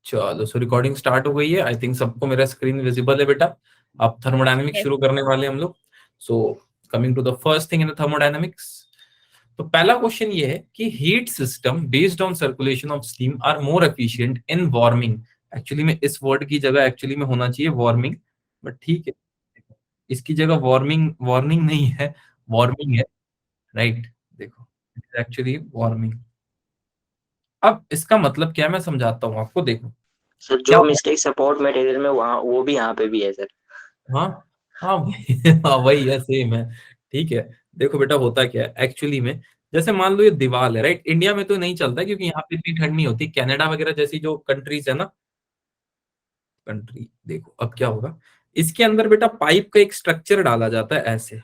चलो सो recording start हो गई है। आई थिंक सबको मेरा स्क्रीन विजिबल है बेटा। अब थर्मोडायनेमिक्स Yes. शुरू करने वाले हैं हम लोग। So coming to the first thing in thermodynamics. तो पहला क्वेश्चन ये है कि heat system based on circulation of steam are more efficient in warming. Actually में इस वर्ड की जगह एक्चुअली में होना चाहिए वार्मिंग, बट ठीक है, इसकी जगह वार्मिंग वार्निंग नहीं है, वार्मिंग है, राइट। देखो एक्चुअली वार्मिंग। अब इसका मतलब क्या है मैं समझाता हूँ आपको। देखो सर क्या जो होता मिस्टेक सपोर्ट मटेरियल में वहाँ वो भी यहाँ पे भी है सर। है? हाँ हाँ हाँ वही है, सेम है। ठीक है, देखो बेटा होता क्या है एक्चुअली में। जैसे मान लो ये दीवार है, राइट। इंडिया में तो नहीं चलता क्योंकि यहाँ पे इतनी ठंड नहीं होती। कनाडा वगैरह जैसी जो कंट्रीज है ना, कंट्री, देखो अब क्या होगा। इसके अंदर बेटा पाइप का एक स्ट्रक्चर डाला जाता है ऐसे,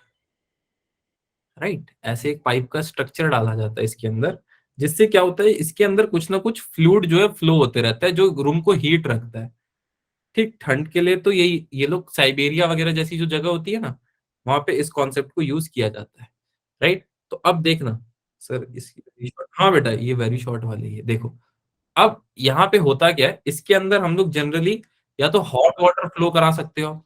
राइट। ऐसे एक पाइप का स्ट्रक्चर डाला जाता है इसके अंदर, जिससे क्या होता है इसके अंदर कुछ ना कुछ फ्लूइड जो है फ्लो होते रहता है, जो रूम को हीट रखता है। ठीक, ठंड के लिए तो यही ये लोग साइबेरिया वगैरह जैसी जो जगह होती है ना, वहां पे इस कॉन्सेप्ट को यूज किया जाता है, राइट। तो अब देखना सर इसकी very short- हाँ बेटा ये वेरी शॉर्ट वाली है। देखो अब यहाँ पे होता क्या है, इसके अंदर हम लोग जनरली या तो हॉट वाटर फ्लो करा सकते हो,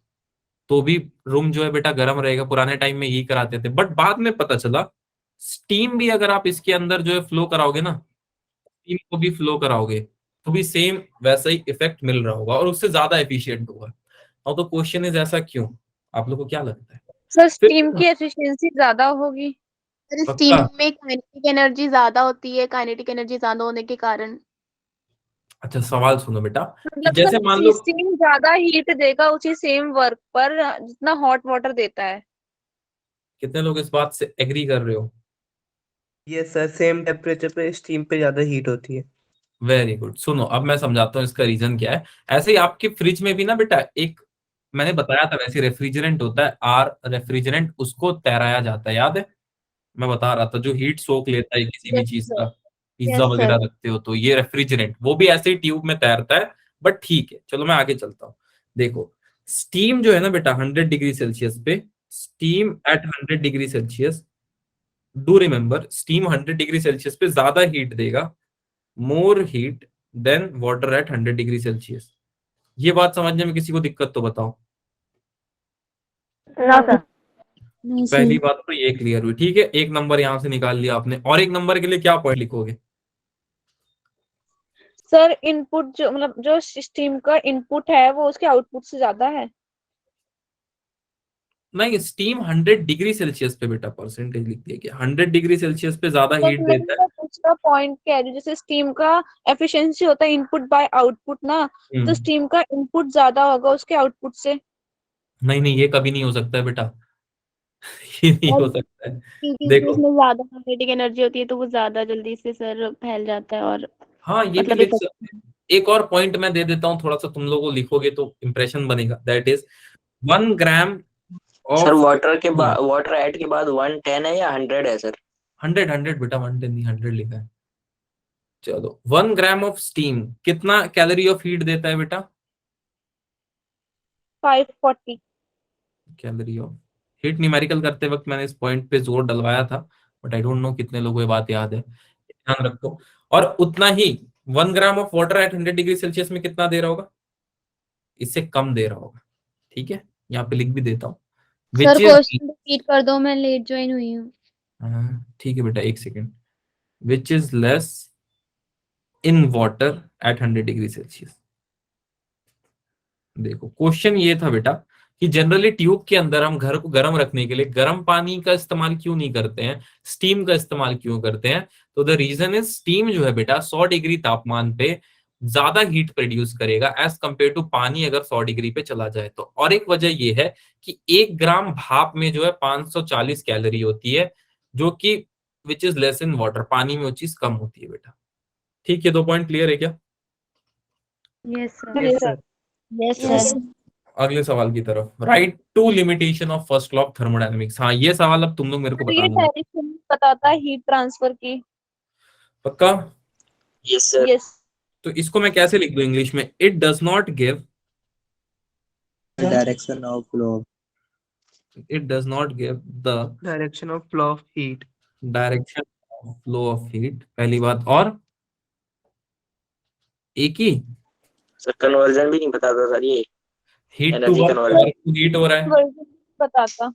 तो भी रूम जो है बेटा गर्म रहेगा। पुराने टाइम में यही कराते थे, बट बाद में पता चला स्टीम भी अगर आप इसके अंदर जो है फ्लो कराओगे ना, स्टीम को भी फ्लो कराओगे, तो भी सेम वैसा ही इफेक्ट मिल रहा होगा और उससे ज्यादा एफिशिएंट होगा। और तो क्वेश्चन इज ऐसा क्यों, आप लोग को क्या लगता है? सर फिर स्टीम की एफिशिएंसी ज्यादा होगी। सर स्टीम पक्का? में काइनेटिक एनर्जी ज्यादा होती है, काइनेटिक एनर्जी ज्यादा होने के कारण। अच्छा सवाल सुनो बेटा, कि मतलब जैसे मान लो, सर स्टीम ज्यादा हीट देगा उसी सेम वर्क पर जितना हॉट वाटर देता है। कितने लोग इस बात से एग्री कर रहे हो? ये सर सेम टेम्परेचर पे स्टीम पे ज्यादा हीट होती है। Very good. सुनो अब मैं समझाता हूँ इसका रीजन क्या है। ऐसे ही आपके फ्रिज में भी ना बेटा एक, मैंने बताया था वैसे, रेफ्रिजरेंट होता है आर रेफ्रिजरेंट, उसको तैराया जाता है, याद है? मैं बता रहा था जो हीट सोख लेता है किसी भी यस चीज सर। का। पिज्जा यस वगैरह सर। रखते हो तो ये रेफ्रिजरेंट वो भी ऐसे ही ट्यूब में तैरता है। बट ठीक है चलो मैं आगे चलता हूँ। देखो स्टीम जो है ना बेटा 100 डिग्री सेल्सियस पे, steam at 100 degree Celsius, do remember steam 100 degree Celsius पे ज्यादा हीट देगा, more heat than water at 100 degree Celsius. ये बात समझने में किसी को दिक्कत तो बताओ। ना सर। नहीं पहली सर। बात तो ये क्लियर हुई, ठीक है। एक नंबर यहां से निकाल लिया आपने, और एक नंबर के लिए क्या पॉइंट लिखोगे? सर इनपुट जो मतलब जो स्टीम का इनपुट है वो उसके आउटपुट से ज्यादा है। नहीं, स्टीम 100 डिग्री सेल्सियस पे बेटा परसेंटेज लिख दिया गया, 100 डिग्री सेल्सियस पे ज्यादा हीट नहीं देता है। मैं दूसरा पॉइंट कह रही हूँ, जैसे स्टीम का एफिशिएंसी होता है इनपुट बाय आउटपुट ना, तो हम्म। स्टीम का इनपुट ज्यादा होगा उसके आउटपुट से। नहीं नहीं ये कभी नहीं हो सकता है बेटा ये नहीं और हो सकता है। क्योंकि देखो उसमें ज्यादा काइनेटिक एनर्जी होती है तो वो ज्यादा जल्दी से सर फैल जाता है और हाँ ये भी मतलब लिख इफेक्ट। सकते हैं। एक और पॉइंट मैं दे देता हूँ, थोड़ा सा तुम लोगों को लिखोगे तो इंप्रेशन बनेगा, that is 1 gram sir of, water add के बाद 110 है या 100 है सर? 100 बेटा, 110 नहीं 100 लिखा है। चलो 1 ग्राम ऑफ स्टीम कितना कैलोरी ऑफ हीट देता है बेटा? 540। कैलोरी ऑफ हीट न्यूमेरिकल करते वक्त मैंने इस पॉइंट पे जोर डलवाया था, बट आई डोंट नो कितने लोगों को ये बात याद है, ध्यान रखो। और उतना ही 1 gram of water at 100 degree Celsius में कितना दे रहा होगा? इससे कम दे रहा होगा, ठीक है। यहाँ पे लिख भी देता हूँ, sir which is, question repeat कर दो, मैं लेट ज्वाइन हुई हूँ। ठीक है बेटा एक second, which is less in water at 100 degree Celsius. देखो क्वेश्चन ये था बेटा कि जनरली ट्यूब के अंदर हम घर को गर्म रखने के लिए गर्म पानी का इस्तेमाल क्यों नहीं करते हैं, स्टीम का इस्तेमाल क्यों करते हैं? तो द रीजन इज स्टीम जो है बेटा 100 डिग्री तापमान पे ज्यादा हीट प्रोड्यूस करेगा एज कंपेयर टू पानी अगर 100 डिग्री पे चला जाए तो। और एक वजह ये है कि 1 ग्राम भाप में जो है 540 कैलोरी होती है, जो कि which is less in water, पानी में वो चीज कम होती है बेटा। ठीक है, 2 पॉइंट क्लियर है क्या? Yes sir. Yes sir. Yes yes. Sir. अगले सवाल की तरफ, write to limitation of first law of thermodynamics. हाँ ये सवाल अब तुम लोग मेरे को तो ये बताना है। डायरेक्शन बताता है हीट ट्रांसफर की। पक्का? Yes sir. यस। तो इसको मैं कैसे लिख दूं इंग्लिश में? It does not give, direction of flow. It does not give the direction of flow of heat. Direction of flow of heat, पहली बात। और एक ही सर कन्वर्जन भी नहीं बताता सर ये, heat to energy work, conversion. Work to heat हो रहा है। वर्जन बताता।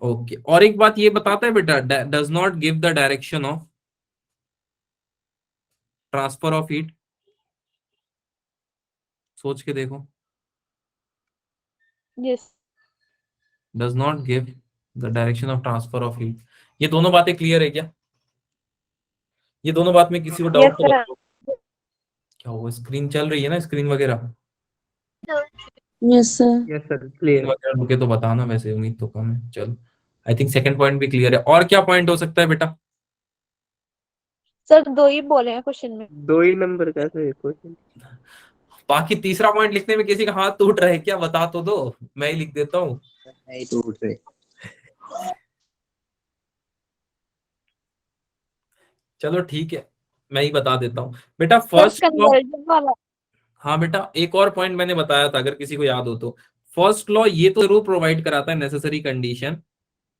ओके, और एक बात ये बताता है बेटा, does not give the direction of transfer of heat. सोच के देखो, yes does not give the direction of transfer of heat. ये दोनों बातें क्लियर है क्या? ये दोनों बात में किसी को डाउट यस तो सर। बताओ। क्या हुआ, स्क्रीन चल रही है ना, स्क्रीन वगैरह? Yes sir. Yes sir screen clear. वगैरह रुके तो बताना, वैसे उम्मीद तो कम है। चलो, आई थिंक सेकंड पॉइंट भी क्लियर है। और क्या पॉइंट हो सकता है बेटा? सर 2 ही बोले हैं क्वेश्चन में। 2 ही नंबर का सर क्वेश्चन। बाकी तीसरा पॉइंट लिखने में किसी का हाथ टूट रहा है क्या? बता तो दो, मैं ही लिख देता हूँ। नहीं टूट रहे। चलो ठीक है, मैं ही बता देता हूँ बेटा। सर फर्स्ट लॉ, कन्वर्जन वाला। हाँ बेटा, एक और पॉइंट मैंने बताया था, अगर किसी को याद हो तो। फर्स्ट लॉ ये तो जरूर प्रोवाइड कराता है नेसेसरी कंडीशन,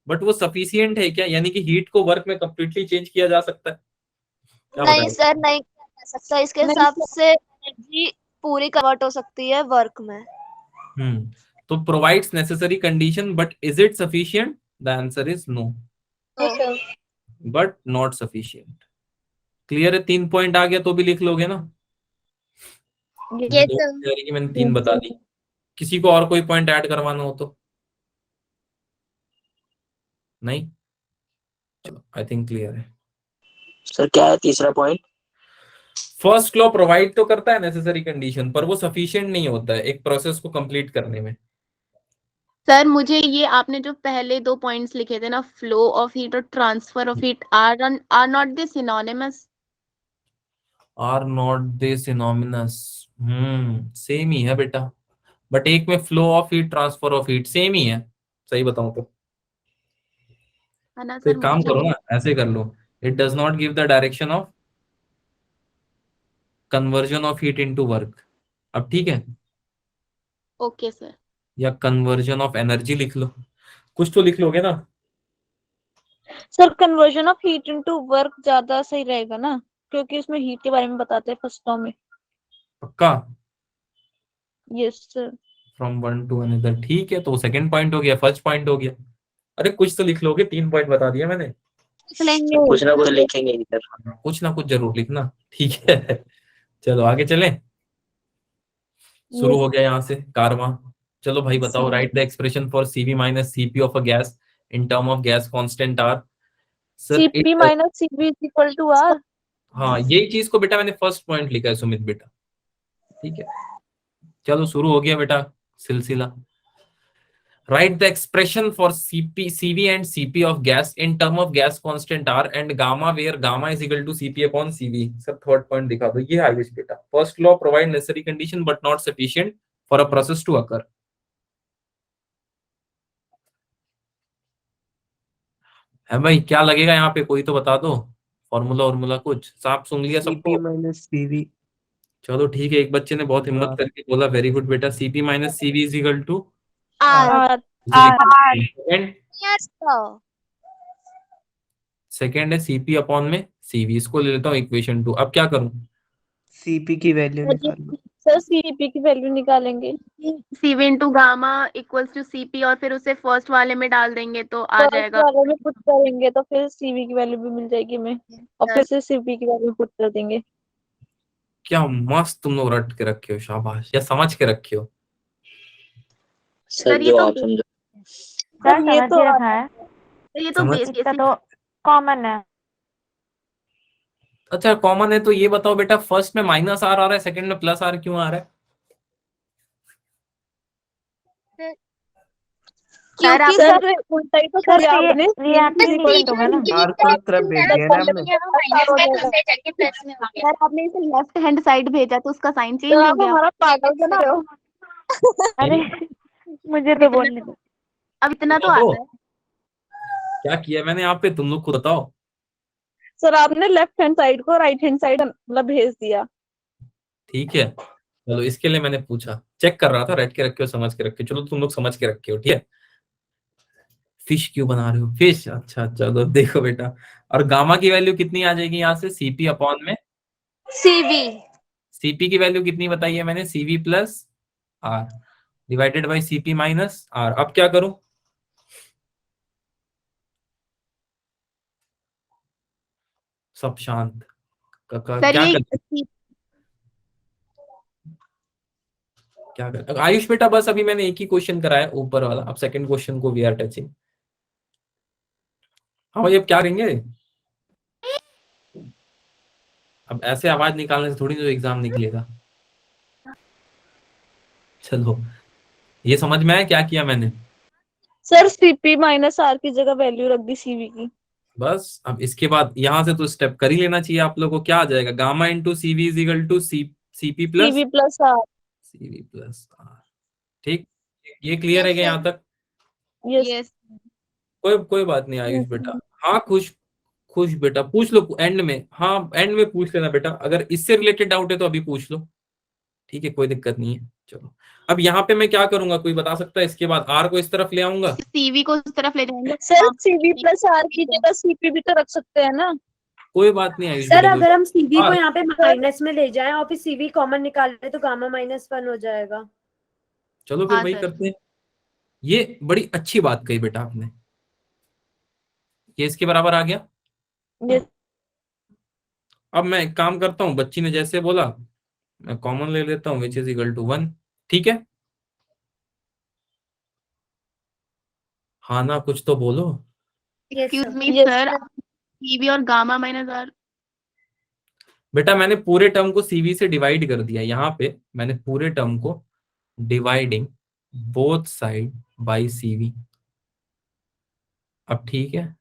बट वो सफिशियंट है क्या? यानी कि हीट को वर्क में कंप्लीटली चेंज किया जा सकता है? क्या नहीं बताओ? सर, नहीं किया जा सकता। इसके नहीं हिसाब सर। से एनर्जी पूरी कन्वर्ट हो सकती है वर्क में। तो provides necessary condition, but is it sufficient? The answer is no, तो बट नॉट सफिशिएंट। क्लियर है? 3 पॉइंट आ गया तो भी लिख लोगे ना? मुझे ये दो तो क्लियर है कि मैंने 3 बता दी। किसी को और कोई पॉइंट ऐड करवाना हो तो? नहीं? चलो, आई थिंक क्लियर है। सर क्या है तीसरा पॉइंट? फर्स्ट लॉ प्रोवाइड तो करता है नेसेसरी कंडीशन, पर वो सफिशिएंट नहीं होता है एक प्रोसेस को कंप्लीट करने में। सर मुझे ये आपने जो पहले 2 पॉइंट्स लिखे थे ना, फ्लो ऑफ हीट और transfer of heat, are not they synonymous? Are not they synonymous? Same ही है बेटा, बट एक में flow of heat, transfer of heat same ही है, सही बताऊं तो। है ना तो सर? एक काम मुझे करो ना, ऐसे कर लो, it does not give the direction of conversion of heat into work. अब ठीक है? Okay sir. या कन्वर्जन ऑफ एनर्जी लिख लो, कुछ तो लिख लोगे ना? Sir conversion of heat into work ज्यादा सही रहेगा ना, क्योंकि इसमें हीट के बारे में बताते हैं फर्स्ट लॉ में। पक्का? Yes sir. From one two another, ठीक है, तो सेकंड पॉइंट हो गया, फर्स्ट पॉइंट हो गया। अरे कुछ तो लिख लोगे, 3 पॉइंट बता दिया मैंने। लिख लेंगे। कुछ ना कुछ लिखेंगे इधर। कुछ ना कुछ जरूर लिखना, ठीक है? चलो आगे चलें। शुरू हो गया यहाँ से कारवां। चलो भाई बताओ, write the expression for CV minus CP of a gas in term of gas constant R. Sir CP minus CV is equal to R. हाँ, यही चीज को बेटा मैंने फर्स्ट पॉइंट लिखा है सुमित बेटा, ठीक है? चलो शुरू हो गया बेटा सिलसिला। Write the expression for CV and CP of gas in term of gas constant R and gamma, where gamma is equal to CP upon CV. Sir third point दिखा दो, ये आयुष बेटा। First law provide necessary condition but not sufficient for a process to occur. है भाई, क्या लगेगा यहाँ पे? कोई तो बता दो फॉर्मूला वॉर्मूला कुछ। साफ सुन लिया सीपी सबको? Minus CV. चलो ठीक है, एक बच्चे ने बहुत हिम्मत करके बोला, वेरी गुड बेटा। CP minus CV is equal to, R. R. Second yes तो सेकंड है सीपी अपॉन में सीवी, इसको ले लेता हूँ इक्वेशन 2। अब क्या करूं? सीपी की वैल्यू निकालना। सर सीपी की वैल्यू निकालेंगे। CV into gamma equals to CP, और फिर उसे फर्स्ट वाले में डाल देंगे तो आ फर्स्ट जाएगा। वाले में पुट करेंगे तो फिर सीवी की वैल्यू भी मिल जाएगी हमें, और फिर से सीपी की वैल्यू पुट कर देंगे। क्या मस्त तुम लोग रट के रखे हो, शाबाश, या समझ के रखे हो। सर ये जो तो आप समझो। सर ये तो रखा है, ये तो समझ इसका तो कॉमन है। अच्छा कॉमन है, तो ये बताओ बेटा, फर्स्ट में माइनस आर आ रहा है, सेकंड में प्लस आर क्यों आ रहा है? क्योंकि सर उल्टा ही तो सर किया आपने। रिएक्टेंट होगा ना। आर को उस तरफ भेज दिया ना हमने। सर आपने इसे लेफ्ट हैंड साइड भेजा तो उसका साइन चेंज तो हो आप गया। हमारा पागल बना रहे हो। अरे मुझे तो बोलने दो। अब इतना तो तो आता है। क्या किया मैंने यहाँ पे, तुम लोग खुद बताओ। सर आपने लेफ्ट हैंड साइड को राइट हैंड साइड मतलब भेज दिया। ठीक है, चलो इसके लिए मैंने पूछा, चेक कर रहा था, रट के रखे हो समझ के रखे हो। चलो तुम लोग समझ के रखे हो, ठीक है? फिश क्यों बना रहे हो? फिश, अच्छा चलो देखो बेटा। और गामा की वैल्यू कितनी आ जाएगी यहाँ से? सीपी अपॉन में सीवी। सीपी की वैल्यू कितनी बताई है मैंने, CV plus R divided by CP minus R. अब क्या करूं, सब शांत। सर क्या ये कर क्या कर आयुष बेटा, बस अभी मैंने एक ही क्वेश्चन कराया ऊपर वाला, अब सेकंड क्वेश्चन को वी आर टचिंग। हाँ भाई, अब क्या करेंगे, अब ऐसे आवाज निकालने से थोड़ी तो एग्जाम निकलेगा। चलो, ये समझ में आया क्या किया मैंने। सर सीपी माइनस आर की जगह वैल्यू रख दी सीवी की। बस अब इसके बाद यहां से तो स्टेप कर ही लेना चाहिए आप लोगों को। क्या आ जाएगा, gamma into CV is equal to CP plus CV plus R. CV plus R. ठीक, ये क्लियर है क्या यहाँ तक? यस। यस कोई बात नहीं आयुष बेटा। हाँ खुश खुश बेटा, पूछ लो एंड में, हाँ एंड में पूछ लेना बेटा, अगर इससे रिलेटेड डाउट है तो अभी पूछ लो, ठीक है, कोई दिक्कत नहीं है। चलो, अब यहाँ पे मैं क्या करूंगा, कोई बता सकता है? इसके बाद आर को इस तरफ ले आऊंगा। सीवी को उस तरफ ले जाएंगे। सर सीवी प्लस आर की जगह सीपी भी तो रख सकते हैं ना। कोई बात नहीं आयुष सर बेटा, अगर हम सीवी को हाँ। यहाँ पे माइनस में ले जाएं और फिर सीवी कॉमन निकाल ले तो गामा -1 हो जाएगा। चलो फिर हाँ वही सर। करते हैं। ये बड़ी अच्छी बात कही बेटा आपने, ये इसके बराबर आ गया। यस। अब मैं एक काम करता हूँ, बच्ची ने जैसे बोला मैं कॉमन ले लेता हूँ, विच इज इक्वल टू 1। ठीक है, हाँ ना, कुछ तो बोलो। Excuse me Yes, sir, sir. CV और गामा माइनस आर। बेटा मैंने पूरे टर्म को सीवी से डिवाइड कर दिया, यहाँ पे मैंने पूरे टर्म को dividing both side by CV. अब ठीक है?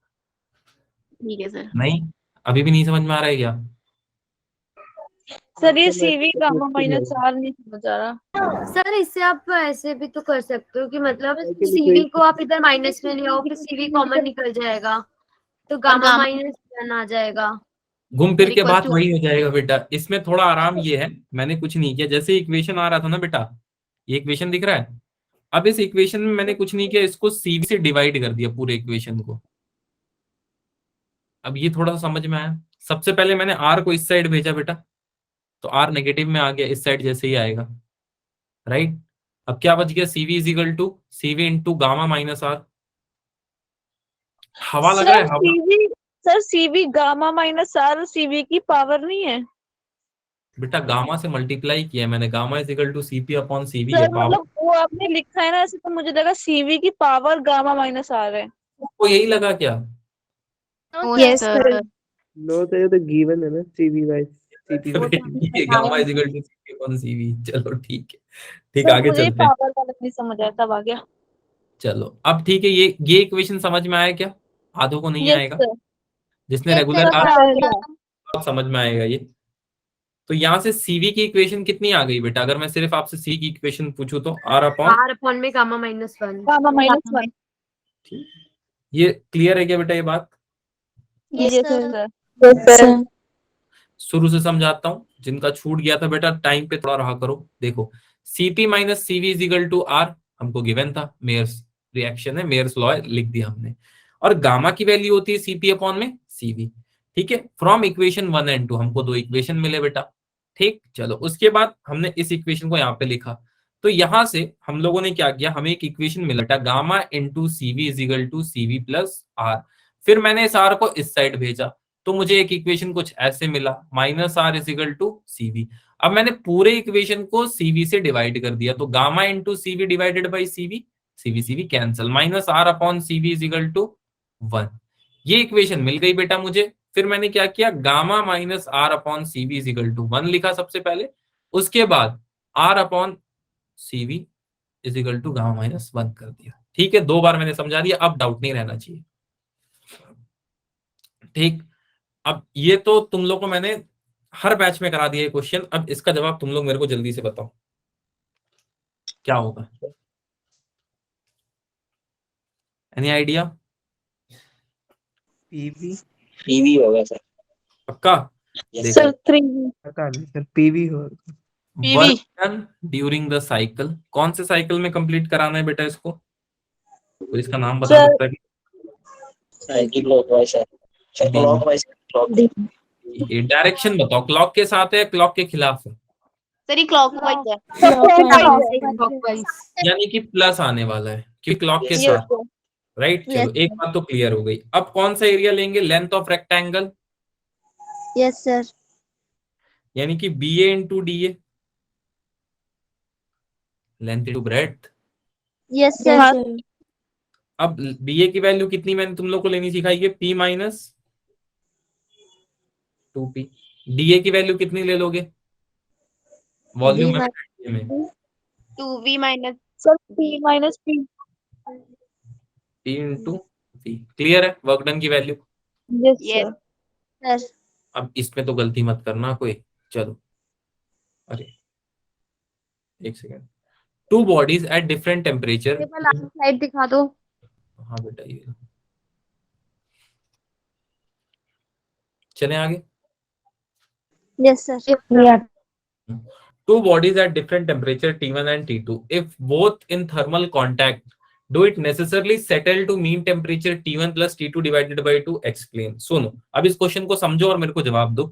ठीक है सर। नहीं, अभी भी नहीं समझ में आ रहा है क्या? सर ये सीवी गामा माइनस आर नहीं समझ आ रहा। सर इससे आप ऐसे भी तो कर सकते हो कि मतलब सीवी को आप इधर माइनस में ले आओ फिर सीवी कॉमन निकल जाएगा तो गामा गामा- -1 आ जाएगा। घूम फिर के Equals बात to- वही हो जाएगा बेटा। इसमें थोड़ा आराम ये है, मैंने कुछ नहीं किया, जैसे इक्वेशन आ रहा था ना बेटा, ये इक्वेशन दिख रहा है, अब इस इक्वेशन में मैंने कुछ नहीं किया, इसको सीवी से डिवाइड कर दिया पूरे इक्वेशन को। अब ये थोड़ा सा समझ में आया। सबसे पहले मैंने आर को इस साइड भेजा बेटा, तो आर नेगेटिव में आ गया, इस साइड जैसे ही आएगा, राइट। अब क्या बच गया, CV is equal to CV into gamma minus R. हवा लग रहा है, हवा। Sir CV gamma minus R CV की पावर नहीं है बेटा गामा से मल्टीप्लाई किया मैंने, gamma is equal to CP upon CV है सर। पावर। मतलब वो आपने लिखा है ना ऐसे, तो मुझे लगा सीवी की पावर गामा माइनस आर है। को यही लगा क्या? No, Yes, sir. sir. No तो ये तो गिवन है ना, CV by CP. Gamma is equal to CP upon CV. चलो ठीक है, ठीक, सर आगे मुझे चलते हैं। पावर वाला नहीं समझ आया, तब आ गया। चलो अब ठीक है, ये इक्वेशन समझ में आया क्या? आधों को नहीं यस आएगा, सर। जिसने रेगुलर सर कहा आ गया। समझ में आएगा ये। तो यहाँ से सीवी की इक्वेशन कितनी आ गई बेटा? अगर मैं सिर्फ आपसे सी की इक्वेशन पूछूं तो आर अपॉन आर अपॉन में गामा -1। गामा -1। ये क्लियर है क्या बेटा ये बात? Yes sir. शुरू से समझाता हूँ, जिनका छूट गया था बेटा टाइम पे थोड़ा रहा करो। देखो, CP minus CV is equal to R हमको गिवन था, मेयर्स रिएक्शन है, मेयर्स लॉ लिख दिया हमने, और गामा की वैल्यू होती है सीपी अपॉन में सीवी। ठीक है, फ्रॉम इक्वेशन 1 एंड 2 हमको दो इक्वेशन मिले बेटा। ठीक, चलो उसके बाद हमने इस इक्वेशन को यहाँ पे लिखा, तो यहां से हम लोगों ने क्या किया, हमें एक इक्वेशन मिला बेटा, gamma into CV is equal to CV plus R. फिर मैंने इस आर को इस साइड भेजा, तो मुझे एक इक्वेशन कुछ ऐसे मिला, minus R is equal to CV. अब मैंने पूरे इक्वेशन को सीवी से डिवाइड कर दिया, तो gamma into CV divided by CV, CV CV cancel, minus R upon CV is equal to 1। ये इक्वेशन मिल गई बेटा मुझे। फिर मैंने क्या किया, gamma minus R upon CV is equal to 1 लिखा सबसे पहले, उसके बाद R upon CV is equal to gamma minus 1 कर दिया। ठीक है, 2 बार मैंने समझा दिया, अब डाउट नहीं रहना चाहिए। ठीक, अब ये तो तुम लोग को मैंने हर बैच में करा दिया क्वेश्चन, अब इसका जवाब तुम लोग मेरे को जल्दी से बताओ क्या होगा। Any idea? पीवी पीवी होगा सर। पक्का? Yes, सर 3 पता नहीं सर, पीवी हो। Work done during the cycle, कौन से साइकिल में कंप्लीट कराना है बेटा इसको? तो इसका नाम बता सर, सकता है? Cycle clockwise sir, clockwise clock. Direction बताओ, क्लॉक के साथ है क्लॉक के खिलाफ है? सर ये क्लॉकवाइज है। क्लॉकवाइज। यानी कि प्लस आने वाला है क्योंकि क्लॉक के Yes, साथ, राइट। Yes, चलो एक बात तो क्लियर हो गई। अब कौन सा एरिया लेंगे? Length of rectangle, yes sir, यानी कि BA into DA, length into breadth. yes sir, Yes, sir. अब BA की वैल्यू कितनी मैंने तुम लोग को लेनी सिखाई है? P minus 2P। DA की वैल्यू कितनी ले लोगे? वॉल्यूम V में 2v minus sir P minus P। P into P। Clear है वर्क डन की value? Yes Yes. sir। sir, अब इसमें तो गलती मत करना कोई। चलो, अरे एक second. Two bodies at different temperature. Last slide दिखा दो। हाँ बेटा, ये चले आगे। yes sir, Yeah. Two bodies at different temperature T1 and T2. If both in thermal contact, do it necessarily settle to mean temperature T1 plus T2 divided by 2? Explain. सुनो, अब इस क्वेश्चन को समझो और मेरे को जवाब दो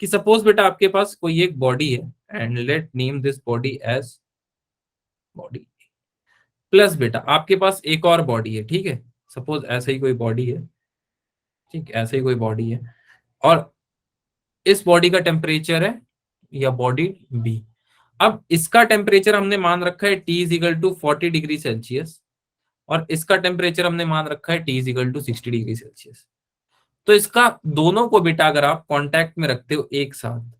कि सपोज बेटा आपके पास कोई एक बॉडी है and let name this body as body plus बेटा आपके पास एक और बॉडी है, ठीक है। सपोज ऐसे ही कोई बॉडी है, ठीक, ऐसे ही कोई बॉडी है और इस बॉडी का टेम्परेचर है या बॉडी बी। अब इसका टेम्परेचर हमने मान रखा है T is equal to 40 degree Celsius और इसका टेम्परेचर हमने मान रखा है T is equal to 60 degree Celsius. तो इसका दोनों को बेटा अगर आप कांटेक्ट में रखते हो एक साथ,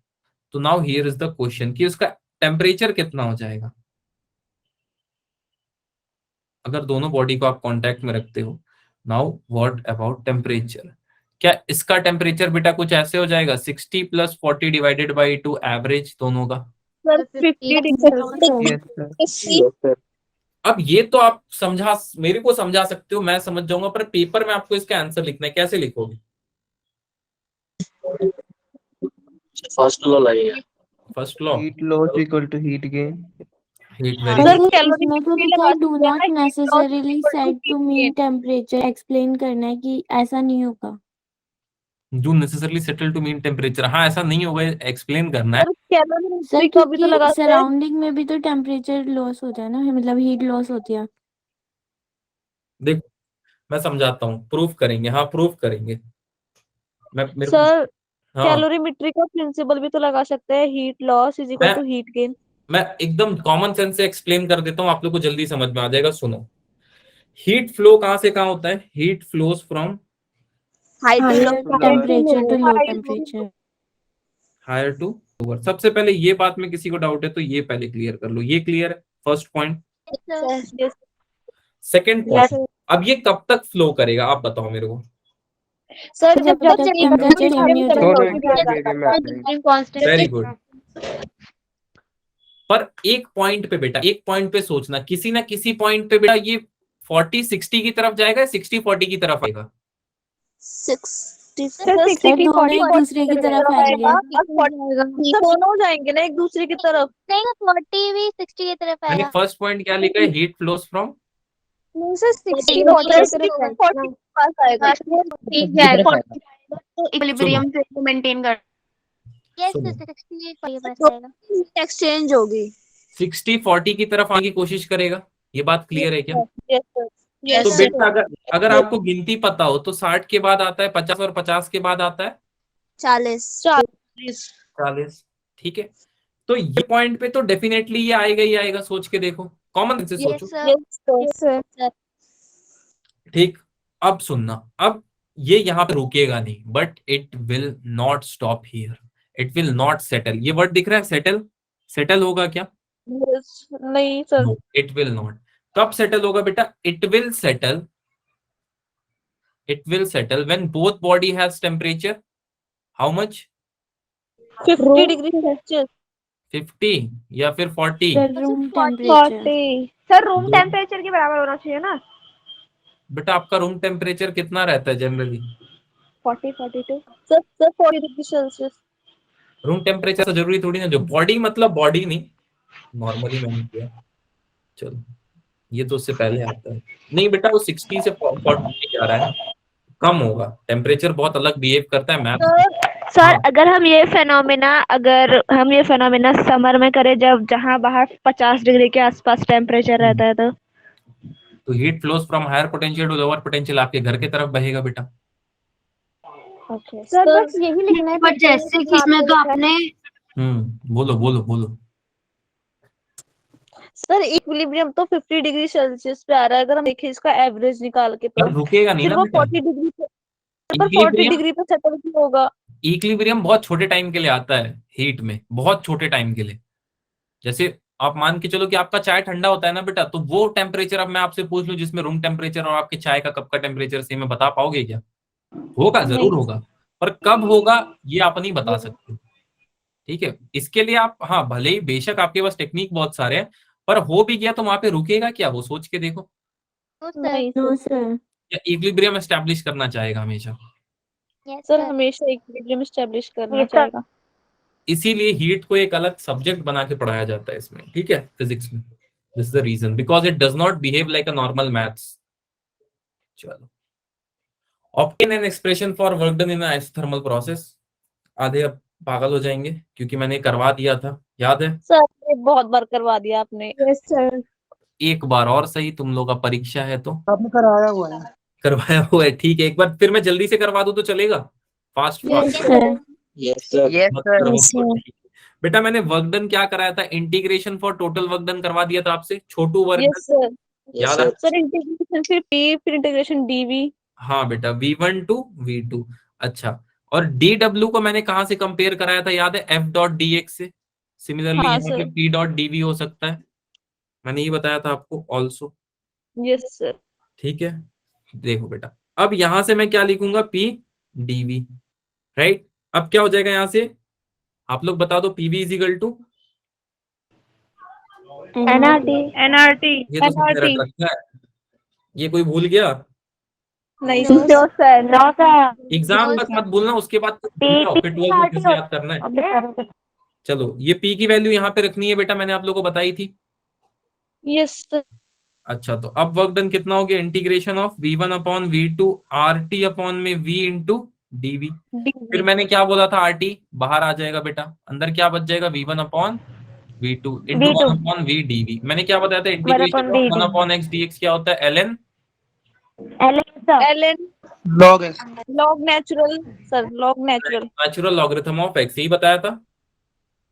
तो now here is the question कि उसका टेम्परेचर कितना हो जाएगा अगर दोनों बॉडी को आप कांटेक्ट में रखते हो। Now what about temperature? क्या इसका टेम्परेचर बेटा कुछ ऐसे हो जाएगा 60 प्लस 40 डिवाइडेड बाई 2 एवरेज दोनों का? Sir 50 degree. yes sir, yes sir. अब ये तो आप मेरे को समझा सकते हो, मैं समझ जाऊंगा, पर पेपर में आपको इसका आंसर लिखना है, कैसे लिखोगे? फर्स्ट लॉ लगेगा। First law, heat loss equal to heat gain, heat sir very calorie इसमें तो लिखा है do not necessarily set to mean temperature. Explain करना है कि ऐसा नहीं होगा। Do necessarily settle to mean temperature. हाँ, ऐसा नहीं होगा, एक्सप्लेन करना है। कैलोरी सर का भी तो क्योंकि लगाते हैं। सराउंडिंग में भी तो टेम्परेचर लॉस होता है ना, मतलब हीट लॉस होती है। देखो मैं समझाता हूँ, प्रूफ करेंगे। हाँ प्रूफ करेंगे। सर हाँ कैलोरीमेट्री का प्रिंसिपल भी तो लगा सकते हैं, हीट लॉस इज इक्वल मैं- टू हीट गेन। मैं एकदम कॉमन सेंस से एक्सप्लेन कर देता हूँ, आप लोग को जल्दी समझ में आ जाएगा। सुनो, हीट फ्लो कहाँ से कहाँ होता है? Heat flows from higher temperature to low High to temperature. Higher to lower. सबसे पहले ये बात में किसी को डाउट है तो ये पहले क्लियर कर लो। ये क्लियर है first point. Yes. Second point, अब ये कब तक फ्लो करेगा आप बताओ मेरे को? सर जब तक टेम्परेचर कम नहीं हो दोनों जाता। एक में आते हैं। Very good. पर एक पॉइंट पे बेटा, एक पॉइंट पे सोचना, किसी ना किसी पॉइंट पे बेटा ये 40-60 की तरफ जाएगा, 60-40 की तरफ आएगा। 60 सर दोनों एक दूसरे की तरफ आएंगे। दोनों जाएंगे ना एक दूसरे की तरफ। नहीं 40 भी 60 की तरफ मैंने आएगा। फर्स्ट पॉइंट क्या लिखा है? हीट फ्लोज फ्रॉम नहीं सर 60 40 पास आएगा। इक्विलिब्रियम से मेंटेन कर। यस सुनो। 60 पर पास आएगा। एक्सचेंज होगी। 60-40 की तरफ आने की कोशिश करेगा। ये बात क्लियर है क्या? Yes, sir. Yes, तो sir. बेटा अगर आपको गिनती पता हो तो 60 के बाद आता है 50 और 50 के बाद आता है 40। 40। ठीक है, तो ये पॉइंट पे तो डेफिनेटली ये आएगा ही आएगा। सोच के देखो, कॉमन से सोचो। Yes sir. ठीक, अब सुनना, अब ये यहाँ पे रुकेगा नहीं, but it will not stop here, it will not settle. ये वर्ड दिख रहा है सेटल? सेटल होगा क्या? Yes. नहीं सर। It will not. कब सेटल होगा बेटा? It will settle when both body has temperature how much? 50 degree Celsius. 50 या फिर 40? Sir room temperature. 40। Sir room temperature के बराबर होना चाहिए ना। बेटा आपका रूम टेम्परेचर कितना रहता है generally? 42। Sir 40 degree Celsius. Room temperature तो जरूरी थोड़ी ना, जो बॉडी मतलब बॉडी नहीं, नॉर्मली मैंने किया। चलो ये तो उससे पहले आता है। नहीं बेटा वो 60 से 40 जा रहा है, कम होगा। टेम्परेचर बहुत अलग बिहेव करता है मैथ। सर हाँ। अगर हम ये फेनोमेना समर में करें जब जहाँ बाहर 50 डिग्री के आसपास टेम्परेचर रहता है तो heat flows from higher potential to lower potential आपके घर की तरफ बहेगा बेटा। ओके सर सर, बस यही लिखना है बट जैसे कि इसमें तो आपने बोलो बोलो बोलो। सर इक्विलिब्रियम तो 50 डिग्री सेल्सियस पे आ रहा है, अगर हम देखें इसका एवरेज निकाल के तो पर रुकेगा नहीं फिर ना वो बेटा। 40 डिग्री पे, पर 40 इक्विलिब्रियम डिग्री पे सेटल क्यों होगा? इक्विलिब्रियम बहुत छोटे टाइम के लिए आता है हीट में, बहुत छोटे टाइम के लिए। जैसे आप मान के चलो कि आपका चाय ठंडा होता है ना बेटा, तो वो टेम्परेचर अब मैं आपसे पूछ लूं जिसमें रूम टेम्परेचर और आपके चाय का कप का टेम्परेचर सेम है, बता पाओगे क्या? होगा, जरूर नहीं। होगा, पर कब होगा ये आप नहीं बता सकते। ठीक है, इसके लिए आप, हाँ भले ही बेशक आपके पास टेक्निक बहुत सारे हैं, पर हो भी गया तो वहां पे रुकेगा क्या, वो सोच के देखो। नहीं नो सर, सर। या इक्विलिब्रियम एस्टैब्लिश करना चाहेगा हमेशा। सर हमेशा इक्विलिब्रियम एस्टेब्लिश करना चाहेगा। इसीलिए हीट को एक अलग सब्जेक्ट बना के पढ़ाया जाता है इसमें, ठीक है, फिजिक्स में। This is the reason, because it does not behave like a normal maths. चलो, obtain an expression for work done in isothermal process. आधे अब पागल हो जाएंगे क्योंकि मैंने करवा दिया था, याद है? सर ये बहुत बार करवा दिया आपने। Yes sir. एक बार और सही, तुम लोग का परीक्षा है तो आपने कराया हुआ है। करवाया हुआ है, ठीक है। एक बार फिर मैं जल्दी से करवा दूं तो चलेगा? Fast yes fast sir. Yes sir. Yes मत सर। करो। बेटा मैंने वर्क डन क्या कराया था? Integration for total work done करवा दिया था आपसे, छोटू work yes done, sir. Yes याद है? सर। सर इंटीग्रेशन फिर पी फिर इंटीग्रेशन डीवी। हाँ बेटा, V1 टू V2। अच्छा, और DW को मैंने कहाँ से कंपेयर कराया था, याद है? F.dx से। सिमिलरली हाँ यहाँ पे सर। P.dv हो सकता है, मैंने ये बताया था आपको ऑल्सो। Yes sir. ठीक है, देखो बेटा, अब यहां से मैं क्या लिखूंगा? P.dv, right. अब क्या हो जाएगा यहाँ से, आप लोग बता दो। PV is equal to, NRT. NRT. ये तो सबने रट रखा है, ये कोई भूल गया? नहीं no sir. Sir. No sir. Exam तक मत भूलना, उसके बाद भूल जाओ, फिर 12 में फिर से याद करना है। चलो, ये P की वैल्यू यहाँ पे रखनी है बेटा, मैंने आप लोगों को बताई थी। Yes sir. अच्छा, तो अब वर्क डन कितना हो गया? Integration of V1 upon V2 RT upon में V इंटू DV। फिर मैंने क्या बोला था? RT बाहर आ जाएगा बेटा, अंदर क्या बच जाएगा? V1 upon V2 into 1 upon V DV। मैंने क्या बताया था? Integration of 1 upon x dx क्या होता है? ln LN log S. Log natural sir, log natural. Natural logarithm of x, यही बताया था।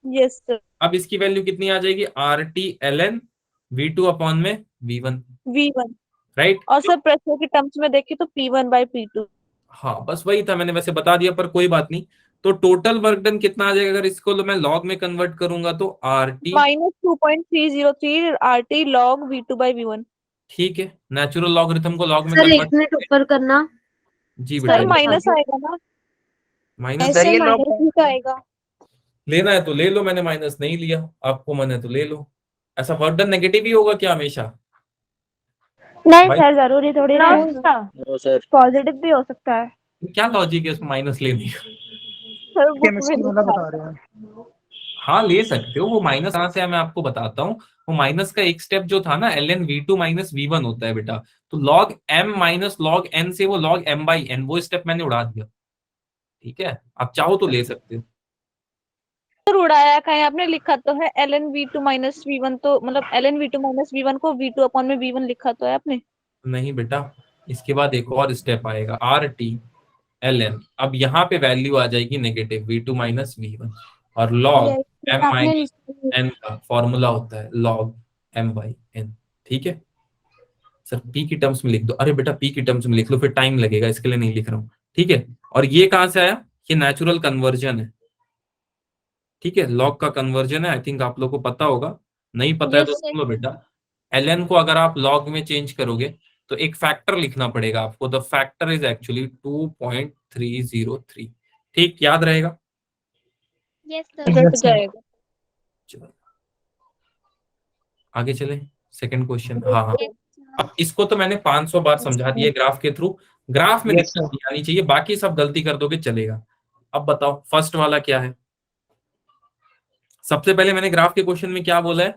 Yes sir. अब इसकी वैल्यू कितनी आ जाएगी? RT ln V2 अपॉन में V1, V1 राइट। और सर प्रेशर के टर्म्स में देखें तो P1/P2। हाँ बस वही था, मैंने वैसे बता दिया, पर कोई बात नहीं। तो टोटल वर्क डन कितना आ जाएगा अगर इसको मैं लॉग में कन्वर्ट करूंगा तो? RT, -2.303 RT log V2/V1। ठीक है, नेचुरल लॉगरिथम को लॉग में सर एक कन्वर्ट। मिनट ऊपर करना। जी सर बेटा, माइनस आएगा ना? माइनस सर ये लॉग माइनस ही आएगा। लेना है तो ले लो, मैंने माइनस नहीं लिया, आपको मन है तो ले लो। ऐसा वर्क डन नेगेटिव ही होगा क्या हमेशा? नहीं भाई, सर, जरूरी थोड़ी ना है। No sir. पॉजिटिव भी हो सकता है। क्या लॉजिक है इसमें माइनस लेने का? सर बुक में केमिस्ट्री वाला लिखा बता रहे हैं। हाँ ले सकते हो, वो माइनस कहाँ से है मैं आपको बताता हूँ। वो माइनस का एक स्टेप जो था ना, ln V2 माइनस V1 होता है बेटा, तो log m minus log n से वो log m/n, वो स्टेप मैंने उड़ा दिया। ठीक है, आप चाहो तो ले सकते हो। सर उड़ाया कहीं आपने? लिखा तो है ln V2 माइनस V1, तो मतलब ln V2 माइनस V1 को V2 अपॉन में V1 लिखा तो है आपने। नहीं बेटा, इसके बाद एक और स्टेप आएगा, RT ln, अब यहाँ पे वैल्यू आ जाएगी नेगेटिव V2 माइनस V1, और log m माइनस n का फॉर्मूला होता है log m/n। ठीक है सर, P की टर्म्स में लिख दो। अरे बेटा P की टर्म्स में लिख लो, फिर टाइम लगेगा, इसके लिए नहीं लिख रहा हूँ। ठीक है, और ये कहाँ से आया? ये नेचुरल कन्वर्जन है। ठीक है, लॉग का कन्वर्जन है, आई थिंक आप लोग को पता होगा, नहीं पता है तो Yes, sir. सुन लो बेटा। ln को अगर आप लॉग में चेंज करोगे तो एक फैक्टर लिखना पड़ेगा आपको, द फैक्टर इज एक्चुअली 2.303। ठीक, याद रहेगा? घट जाएगा। चलो आगे चले, सेकंड क्वेश्चन। हाँ हाँ, अब इसको तो मैंने 500 बार समझा दिया ग्राफ के थ्रू, ग्राफ में Yes, दिक्कत sir. नहीं आनी चाहिए, बाकी सब गलती कर दोगे चलेगा। अब बताओ फर्स्ट वाला क्या है? सबसे पहले मैंने ग्राफ के क्वेश्चन में क्या बोला है?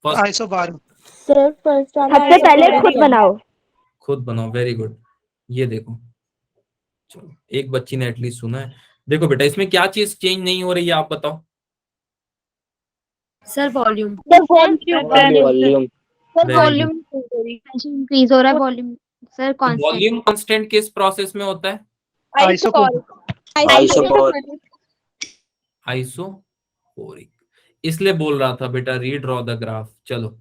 First, isobar. सर फर्स्ट वाला सबसे पहले खुद बनाओ। खुद बनाओ, वेरी गुड। ये देखो, चलो एक बच्ची ने एटलीस्ट सुना है। देखो बेटा इसमें क्या चीज चेंज नहीं हो रही है, आप बताओ। Sir volume. Volume. Very volume increase हो रहा है volume sir constant. Volume constant किस प्रोसेस में होता है? आइसोपोरिक। आइसोपोरिक, इसलिए बोल रहा था बेटा रीड्रॉ द ग्राफ। चलो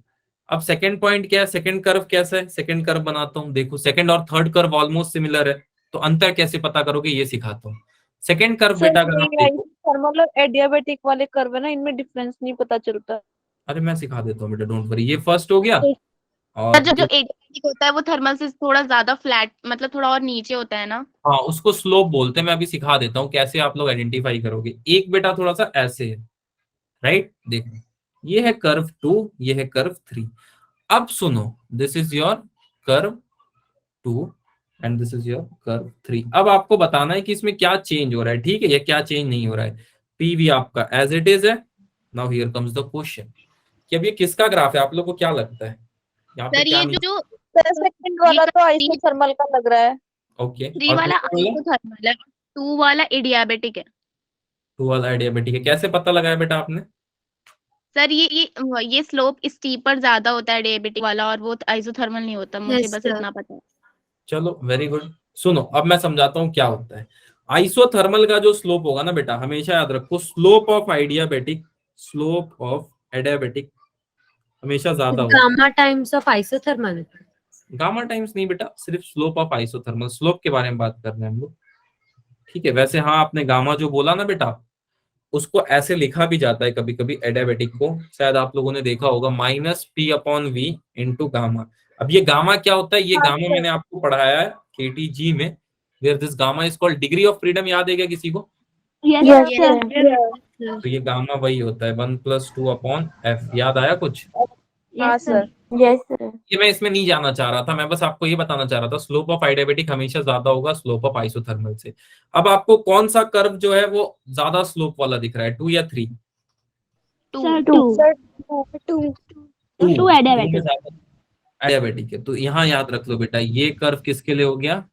अब सेकंड पॉइंट क्या है, सेकंड कर्व कैसा है, सेकंड कर्व बनाता हूं। देखो सेकंड और थर्ड कर्व ऑलमोस्ट सिमिलर है, तो अंतर कैसे पता करोगे ये सिखाता हूँ। सेकंड कर्व बेटा अगर आप देखो, थर्मल और एडियाबेटिक वाले कर्व है ना, इनमें डिफरेंस नहीं पता चलता। अरे मैं सिखा देता हूँ बेटा, डोंट वरी। ये फर्स्ट हो गया, सर और जो एडियाबेटिक होता है वो थर्मल से थोड़ा ज्यादा फ्लैट, मतलब थोड़ा और नीचे होता है ना। हाँ उसको स्लोप बोलते हैं। मैं अभी सिखा देता हूँ कैसे आप लोग आइडेंटिफाई करोगे। एक बेटा थोड़ा सा ऐसे है, राइट। देखो ये है कर्व 2, ये है कर्व 3। अब सुनो, this is your curve 2 and this is your curve 3। अब आपको बताना है कि इसमें क्या चेंज हो रहा है, ठीक है, या क्या चेंज नहीं हो रहा है। पीवी आपका एज इट इज है। Now here comes the question कि अब ये किसका ग्राफ है, आप लोग को क्या लगता है यहाँ पे सर क्या ये नहीं? जो सेकंड वाला तो आइसोथर्मल का लग रहा है। ओके, 3 और वाला दूसरा वाला? आइसोथर्मल है, 2 वाला एडियाबेटिक है। 2 वाला आइडियाबेटिक है। कैसे पता लगाया बेटा आपने? सर ये स्लोप स्टीप पर ज्यादा होता है एडियाबेटिक वाला, और वो आइसोथर्मल नहीं होता। मुझे Yes, बस sir. इतना पता है। चलो वेरी गुड। सुनो अब मैं समझाता हूँ क्या होता है। आइसोथर्मल का जो स्लोप होगा ना बेटा, हमेशा याद रखो, slope of adiabatic, slope of adiabatic हमेशा ज्यादा होता Gamma times of isothermal. है। गामा टाइम्स नहीं बेटा, सिर्फ स्लोप ऑफ आइसोथर्मल। स्लोप के बारे में बात कर रहे हैं हम लोग, ठीक है। वैसे हाँ आपने गामा जो बोला ना बेटा, उसको ऐसे लिखा भी जाता है कभी कभी एडियाबेटिक को, शायद आप लोगों ने देखा होगा, -P/V इंटू गामा। अब ये गामा क्या होता है, ये गामा मैंने आपको पढ़ाया है KTG में, where this gamma is called degree of freedom. याद है क्या किसी को? Yes sir. तो ये गामा वही होता है 1+2/F। याद आया कुछ? हाँ सर। Yes sir. ये मैं इसमें नहीं जाना चाह रहा था, मैं बस आपको ये बताना चाह रहा था स्लोप ऑफ आइडियाबेटिक हमेशा ज्यादा होगा स्लोप ऑफ आइसोथर्मल से। अब आपको कौन सा कर्व जो है वो ज्यादा स्लोप वाला दिख रहा है, 2 या 3? Sir 2 2 adiabatic. एडियाबेटिक है। तो यहाँ याद रख लो बेटा, ये कर्व किसके लिए हो गया?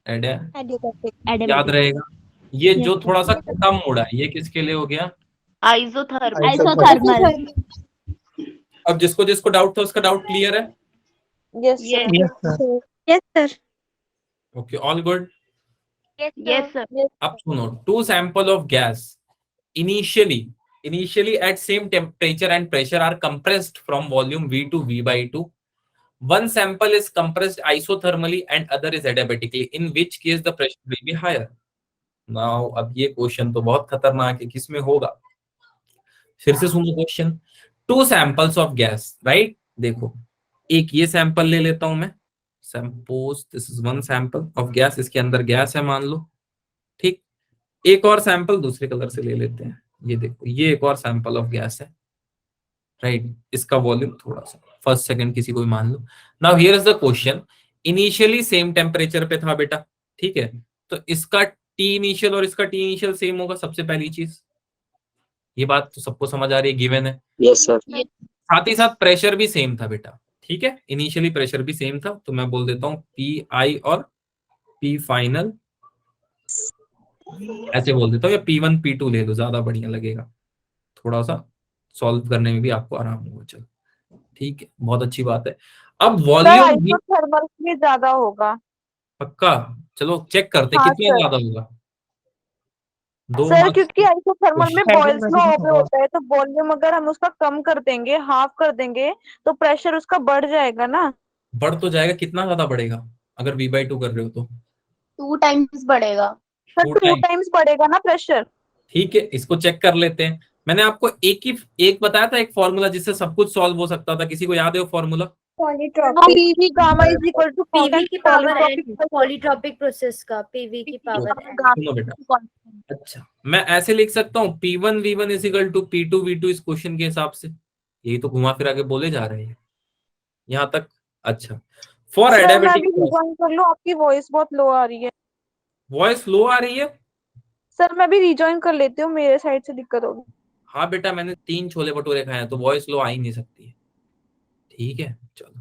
एडिया। याद रहेगा। ये जो थोड़ा सा कम मुड़ा है, ये किसके लिए हो गया? आइसोथर्मल। आइसोथर्मल। अब जिसको जिसको डाउट था उसका डाउट क्लियर है? Yes sir. Okay, all good. Yes sir. अब सुनो, 2 sample of gas initially at same temperature and pressure are compressed from volume V to V/2. One sample is compressed isothermally and other is adiabatically, in which case the pressure will be higher. Now अब ये question तो बहुत खतरनाक है, किसमें होगा? फिर से सुनो question. 2 samples of gas, right. देखो एक ये सैंपल ले लेता हूं मैं, suppose this is 1 sample of gas, इसके अंदर गैस है मान लो, ठीक। एक और सैंपल दूसरे कलर से ले लेते हैं, ये देखो ये एक और सैंपल ऑफ गैस है, राइट। इसका वॉल्यूम थोड़ा सा फर्स्ट सेकंड किसी को भी मान लो। Now here is the question, initially same temperature पे था बेटा, ठीक है। तो इसका टी इनिशियल और इसका टी इनिशियल सेम होगा, सबसे पहली चीज। ये बात तो सबको समझ आ रही है, गिवन है। Yes sir. साथ ही साथ प्रेशर भी सेम था बेटा, ठीक है। इनिशियली प्रेशर भी सेम था, तो मैं बोल देता हूँ P_I और P फाइनल, ऐसे बोल देता हूँ, या P1 P2 ले लो, ज्यादा बढ़िया लगेगा, थोड़ा सा सॉल्व करने में भी आपको आराम होगा। चलो ठीक है, बहुत अच्छी बात है। अब वॉल्यूम आइसोथर्मल में ज्यादा होगा पक्का? चलो चेक करते हाँ, कितना सर। ज्यादा होगा। 2 सर मार्क्स क्योंकि आइसोथर्मल में Question बॉयल्स लॉ पे होता है, तो वॉल्यूम अगर हम उसका कम कर देंगे, हाफ कर देंगे, तो प्रेशर उसका बढ़ जाएगा ना। बढ़ तो जाएगा, कितना ज्यादा बढ़ेगा अगर V/2 कर रहे हो तो? 2 टाइम्स बढ़ेगा। सर 2 2 टाइम, टाइम्स बढ़ेगा ना प्रेशर। ठीक है। इसको चेक कर लेते हैं। मैंने आपको एक बताया था, एक फॉर्मूला जिससे सब कुछ सॉल्व हो सकता था, किसी को याद है वो formula? PV gamma is equal to PV की पावर n पॉलीट्रॉपिक प्रोसेस का पीवी की पावर n। सुनो बेटा, अच्छा मैं ऐसे लिख सकता हूँ P1 V1 is equal to P2 V2 इस क्वेश्चन के हिसाब से। यही तो घुमा फिरा के बोले जा रहे हैं यहाँ तक। अच्छा, फॉर सर मैं एडियाबेटिक भी रिजॉइन कर लूं, आपकी वॉइस बहुत लो आ रही है। वॉइस लो आ रही है? सर मैं भी रिजॉइन कर लेती हूँ, मेरे साइड से दिक्कत होगी। हाँ बेटा, मैंने 3 छोले भटूरे खाए हैं, तो वॉइस लो आ ही नहीं सकती है, ठीक है। चलो,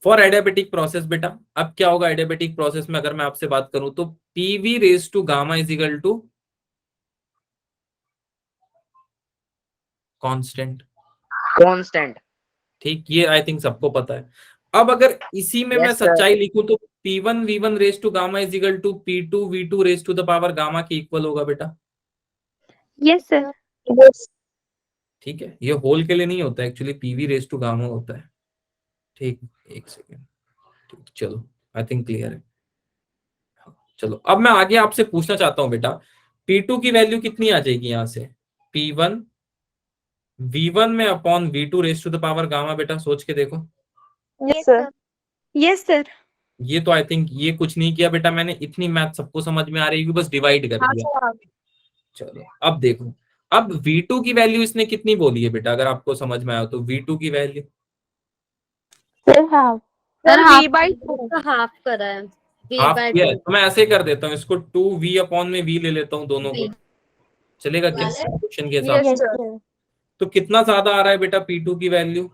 फॉर एडियाबेटिक प्रोसेस बेटा, अब क्या होगा एडियाबेटिक प्रोसेस में, अगर मैं आपसे बात करूं तो PV raise to gamma is equal to constant. Constant. ठीक, ये आई थिंक सबको पता है। अब अगर इसी में मैं Yes, sir. सच्चाई लिखूं तो P1 V1 raise to gamma is equal to P2 V2 raise to the power gamma के इक्वल होगा बेटा। Yes sir. ठीक है, ये होल के लिए नहीं होता actually, PV raise to gamma होता है। ठीक, एक सेकेंड। ठीक, चलो आई थिंक क्लियर है। चलो अब मैं आगे आपसे पूछना चाहता हूं बेटा, P2 की वैल्यू कितनी आ जाएगी यहां से? P1 V1 में upon V2 raise to the power gamma. बेटा सोच के देखो। Yes sir. Yes sir. ये तो आई थिंक ये कुछ नहीं किया बेटा मैंने, इतनी मैथ सबको समझ में आ रही है, बस डिवाइड कर दिया। चलो अब देखो, अब V2 की वैल्यू इसने कितनी बोली है बेटा, अगर आपको समझ में आया तो V2 की value sir half. Sir V by 2। Half करा है, V हाफ by किया है, 2। तो मैं ऐसे कर देता हूँ इसको 2V अपॉन में V ले लेता हूँ दोनों को, चलेगा क्या क्वेश्चन के हिसाब से? Yes sir. तो कितना ज्यादा आ रहा है बेटा P2 की value?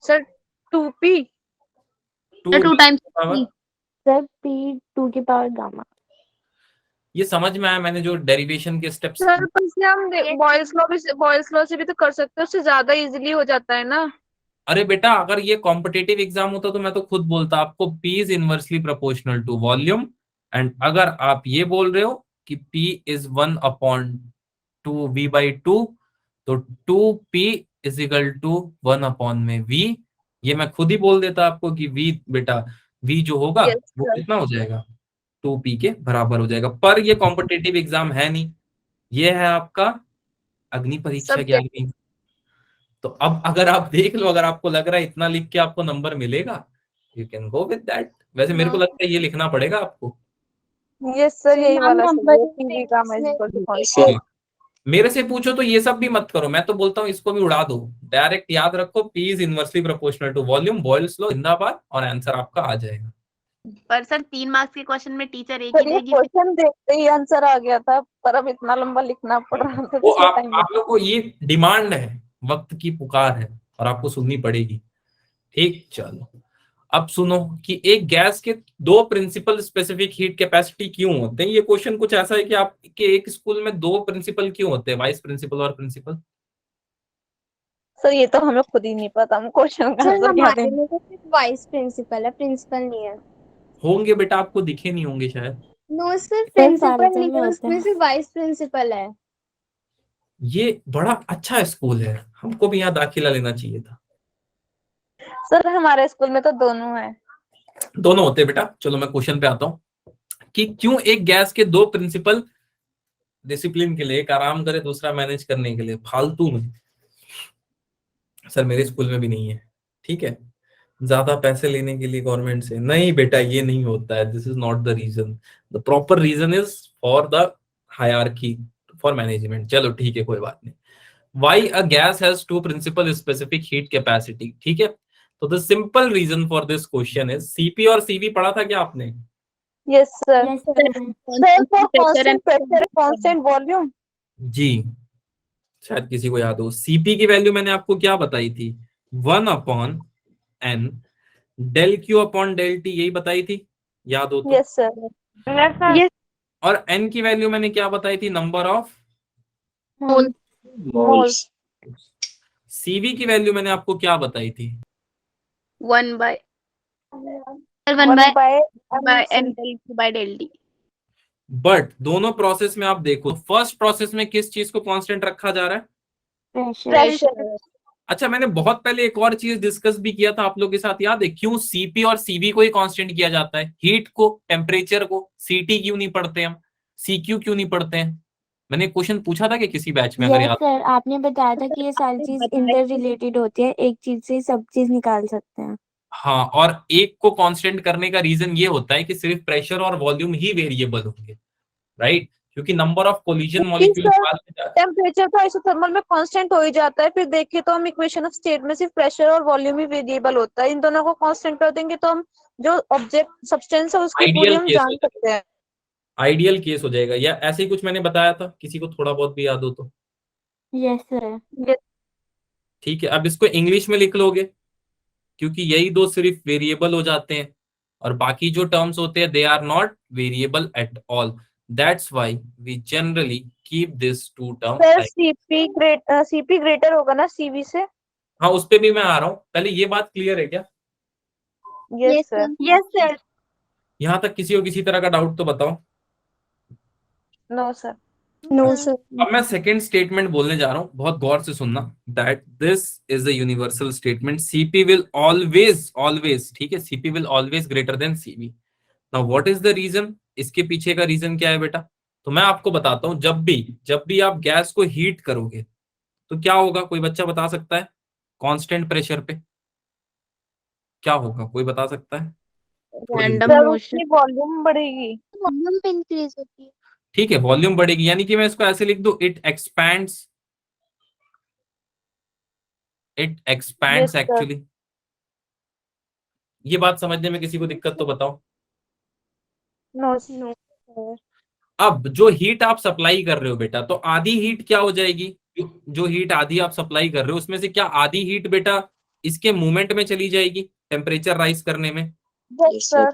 Sir 2P। 2 times power. Sir P2 की पावर गामा। ये समझ में आया मैंने जो डेरिवेशन के स्टेप्स। सर पर इसे हम बॉयल्स लॉ से भी तो कर सकते हैं, उससे ज्यादा इजीली हो जाता है ना। अरे बेटा अगर ये कॉम्पिटेटिव एग्जाम होता तो मैं तो खुद बोलता आपको P is inversely proportional to volume, and अगर आप ये बोल रहे हो कि P इज 1 अपॉन 2V/2 तो 2P is equal to 1 upon में V। ये मैं खुद ही बोल देता आपको कि V बेटा V जो होगा Yes, वो sir. कितना हो जाएगा, 2P के बराबर हो जाएगा। पर ये कॉम्पिटेटिव एग्जाम है नहीं, ये है आपका अग्नि परीक्षा Subject. 11वीं। तो अब अगर आप देख लो, अगर आपको लग रहा है इतना लिख के आपको नंबर मिलेगा, you can go with that. वैसे मेरे को लगता है ये लिखना पड़ेगा आपको। यस सर, यही मैम, वाला नंबर सही है। PV gamma is equal to Yes, मेरे से पूछो तो ये सब भी मत करो, मैं तो बोलता हूँ इसको भी उड़ा दो, डायरेक्ट याद रखो P is inversely proportional to volume, Boyle's law जिंदाबाद, और आंसर आपका आ जाएगा। पर सर 3 मार्क्स के क्वेश्चन में टीचर एक ही सर ये देगी। क्वेश्चन देखते ही आंसर आ गया था, पर अब इतना लंबा लिखना पड़ रहा था, वो इसलिए टाइम आप लोग को ये डिमांड है, वक्त की पुकार है और आपको सुननी पड़ेगी। ठीक, चलो अब सुनो कि एक गैस के दो प्रिंसिपल स्पेसिफिक हीट कैपेसिटी क्यों होते हैं। ये क्वेश्चन कुछ ऐसा है कि आपके एक स्कूल में दो प्रिंसिपल क्यों होते हैं, वाइस प्रिंसिपल और प्रिंसिपल? सर ये तो हमें खुद ही नहीं पता, हम क्वेश्चन का सर आंसर क्या हमारे दें। में तो सिर्फ वाइस प्रिंसिपल है, प्रिंसिपल नहीं है। होंगे बेटा, आपको दिखे नहीं होंगे शायद। नो सर, सारे प्रिंसिपल जन नहीं में है, होते उसमें हैं। सिर्फ वाइस प्रिंसिपल है। ये बड़ा अच्छा स्कूल है, हमको भी यहाँ दाखिला लेना चाहिए था। सर हमारे स्कूल में तो दोनों है। दोनों होते हैं बेटा। चलो मैं क्वेश्चन पे आता हूँ कि क्यों एक गैस के दो प्रिंसिपल, डिसिप्लिन के लिए, एक आराम करे दूसरा मैनेज करने के लिए, फालतू में। सर मेरे स्कूल में भी नहीं है, ठीक है, ज्यादा पैसे लेने के लिए गवर्नमेंट से। नहीं बेटा ये नहीं होता है, this is not the reason, the proper reason is for the hierarchy, for management. चलो ठीक है, कोई बात नहीं। Why a gas has two principal specific heat capacity, ठीक है। तो the simple reason for this question is, CP और सीवी पढ़ा था क्या आपने? Yes sir. Yes sir. Sir for constant pressure, constant volume. जी, शायद किसी को याद हो। सीपी की वैल्यू मैंने आपको क्या बताई थी, 1 upon N del Q upon del T, यही बताई थी, याद हो तो? Yes sir. यस और एन की वैल्यू मैंने क्या बताई थी, number of mole. moles. CV की वैल्यू मैंने आपको क्या बताई थी? 1 by n by del t। But दोनों प्रोसेस में आप देखो, फर्स्ट प्रोसेस में किस चीज को कांस्टेंट रखा जा रहा है? प्रेशर। अच्छा, मैंने बहुत पहले एक और चीज डिस्कस भी किया था आप लोगों के साथ, याद है? क्यों सीपी और सीवी को ही कांस्टेंट किया जाता है, हीट को, टेम्परेचर को सीटी क्यों नहीं पढ़ते हम, सीक्यू क्यों नहीं पढ़ते हैं? मैंने क्वेश्चन पूछा था कि किसी बैच में, अगर यस याद। सर, आपने बताया था कि ये सारी चीज इंटर रिलेटेड होती है, एक चीज से सब चीज निकाल सकते हैं। हाँ, और एक को कांस्टेंट करने का रीजन ये होता है कि सिर्फ प्रेशर और वॉल्यूम ही वेरिएबल होंगे, राइट? क्योंकि number of collision molecule temperature तो आइसोथर्मल में कांस्टेंट हो ही जाता है, फिर देखें तो हम इक्वेशन ऑफ स्टेट में सिर्फ प्रेशर और वॉल्यूम ही वेरिएबल होता है। इन दोनों को कांस्टेंट कर देंगे तो हम जो ऑब्जेक्ट सब्सटेंस है उसकी Ideal पूरी हम case जान हो सकते हैं। आइडियल केस हो जाएगा, या ऐसे ही कुछ मैंने बताया था, किसी को थोड़ा बहुत भी याद हो तो? Yes sir. ठीक है, अब इसको इंग्लिश में लिख लोगे, क्योंकि यही दो सिर्फ वेरिएबल हो जाते हैं और बाकी जो टर्म्स होते हैं they are not variable at all. That's why we generally keep this two term sir like. CP greater होगा ना सीवी से? हाँ, उस पे भी मैं आ रहा हूँ, पहले ये बात क्लियर है क्या? Yes sir. Yes sir. यहाँ तक किसी को किसी तरह का डाउट तो बताओ। No sir. No sir. अब मैं सेकेंड स्टेटमेंट बोलने जा रहा हूं, बहुत गौर से सुनना। That this is a universal statement, CP will always always, ठीक है, CP will always greater than CV. Now what is the reason? इसके पीछे का रीजन क्या है बेटा? तो मैं आपको बताता हूं, जब भी आप गैस को हीट करोगे तो क्या होगा, कोई बच्चा बता सकता है? कांस्टेंट प्रेशर पे क्या होगा, कोई बता सकता है? थोड़ा रैंडम सर मोशन। उसकी वॉल्यूम बढ़ेगी। वॉल्यूम पे इंक्रीज होती है। ठीक है, वॉल्यूम बढ़ेगी, यानी कि मैं इसको ऐसे लिख दूं, it expands yes sir. Actually. ये बात समझने में किसी को दिक्कत तो बताओ। No sir. अब जो हीट आप सप्लाई कर रहे हो बेटा, तो आधी हीट क्या हो जाएगी? जो हीट आधी आप सप्लाई कर रहे हो उसमें से क्या आधी हीट बेटा इसके मूवमेंट में चली जाएगी, टेम्परेचर राइज करने में? Yes sir.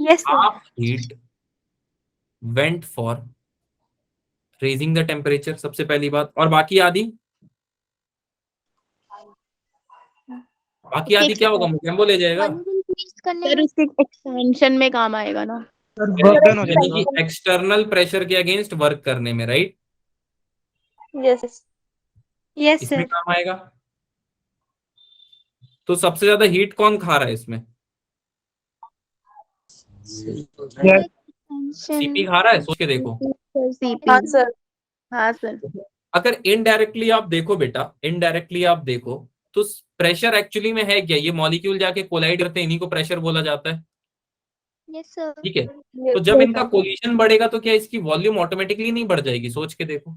Yes sir. Half heat went for raising the temperature, सबसे पहली बात। और बाकी आधी क्या होगा, मुकेम्बो ले जाएगा। वॉल्यूम इंक्रीज करने सर में। उसके एक्सपेंशन में काम आएगा ना। सर वर्क डन हो यानी जाएगा। कि एक्सटर्नल प्रेशर के अगेंस्ट वर्क करने में, राइट? यस यस इसमें सर। काम आएगा। तो सबसे ज्यादा हीट कौन खा रहा है इसमें? सीपी खा रहा है, सोच के देखो। सीपी। हाँ सर। हाँ सर। अगर इनडायरेक्टली आप देखो बेटा, इनडायरेक्टली आप देखो तो प्रेशर एक्चुअली में है क्या? ये मॉलिक्यूल जाके कोलाइड करते हैं, इन्हीं को प्रेशर बोला जाता है, यस सर। ठीक है। तो जब इनका कोलिशन बढ़ेगा तो क्या इसकी वॉल्यूम ऑटोमेटिकली नहीं बढ़ जाएगी? सोच के देखो।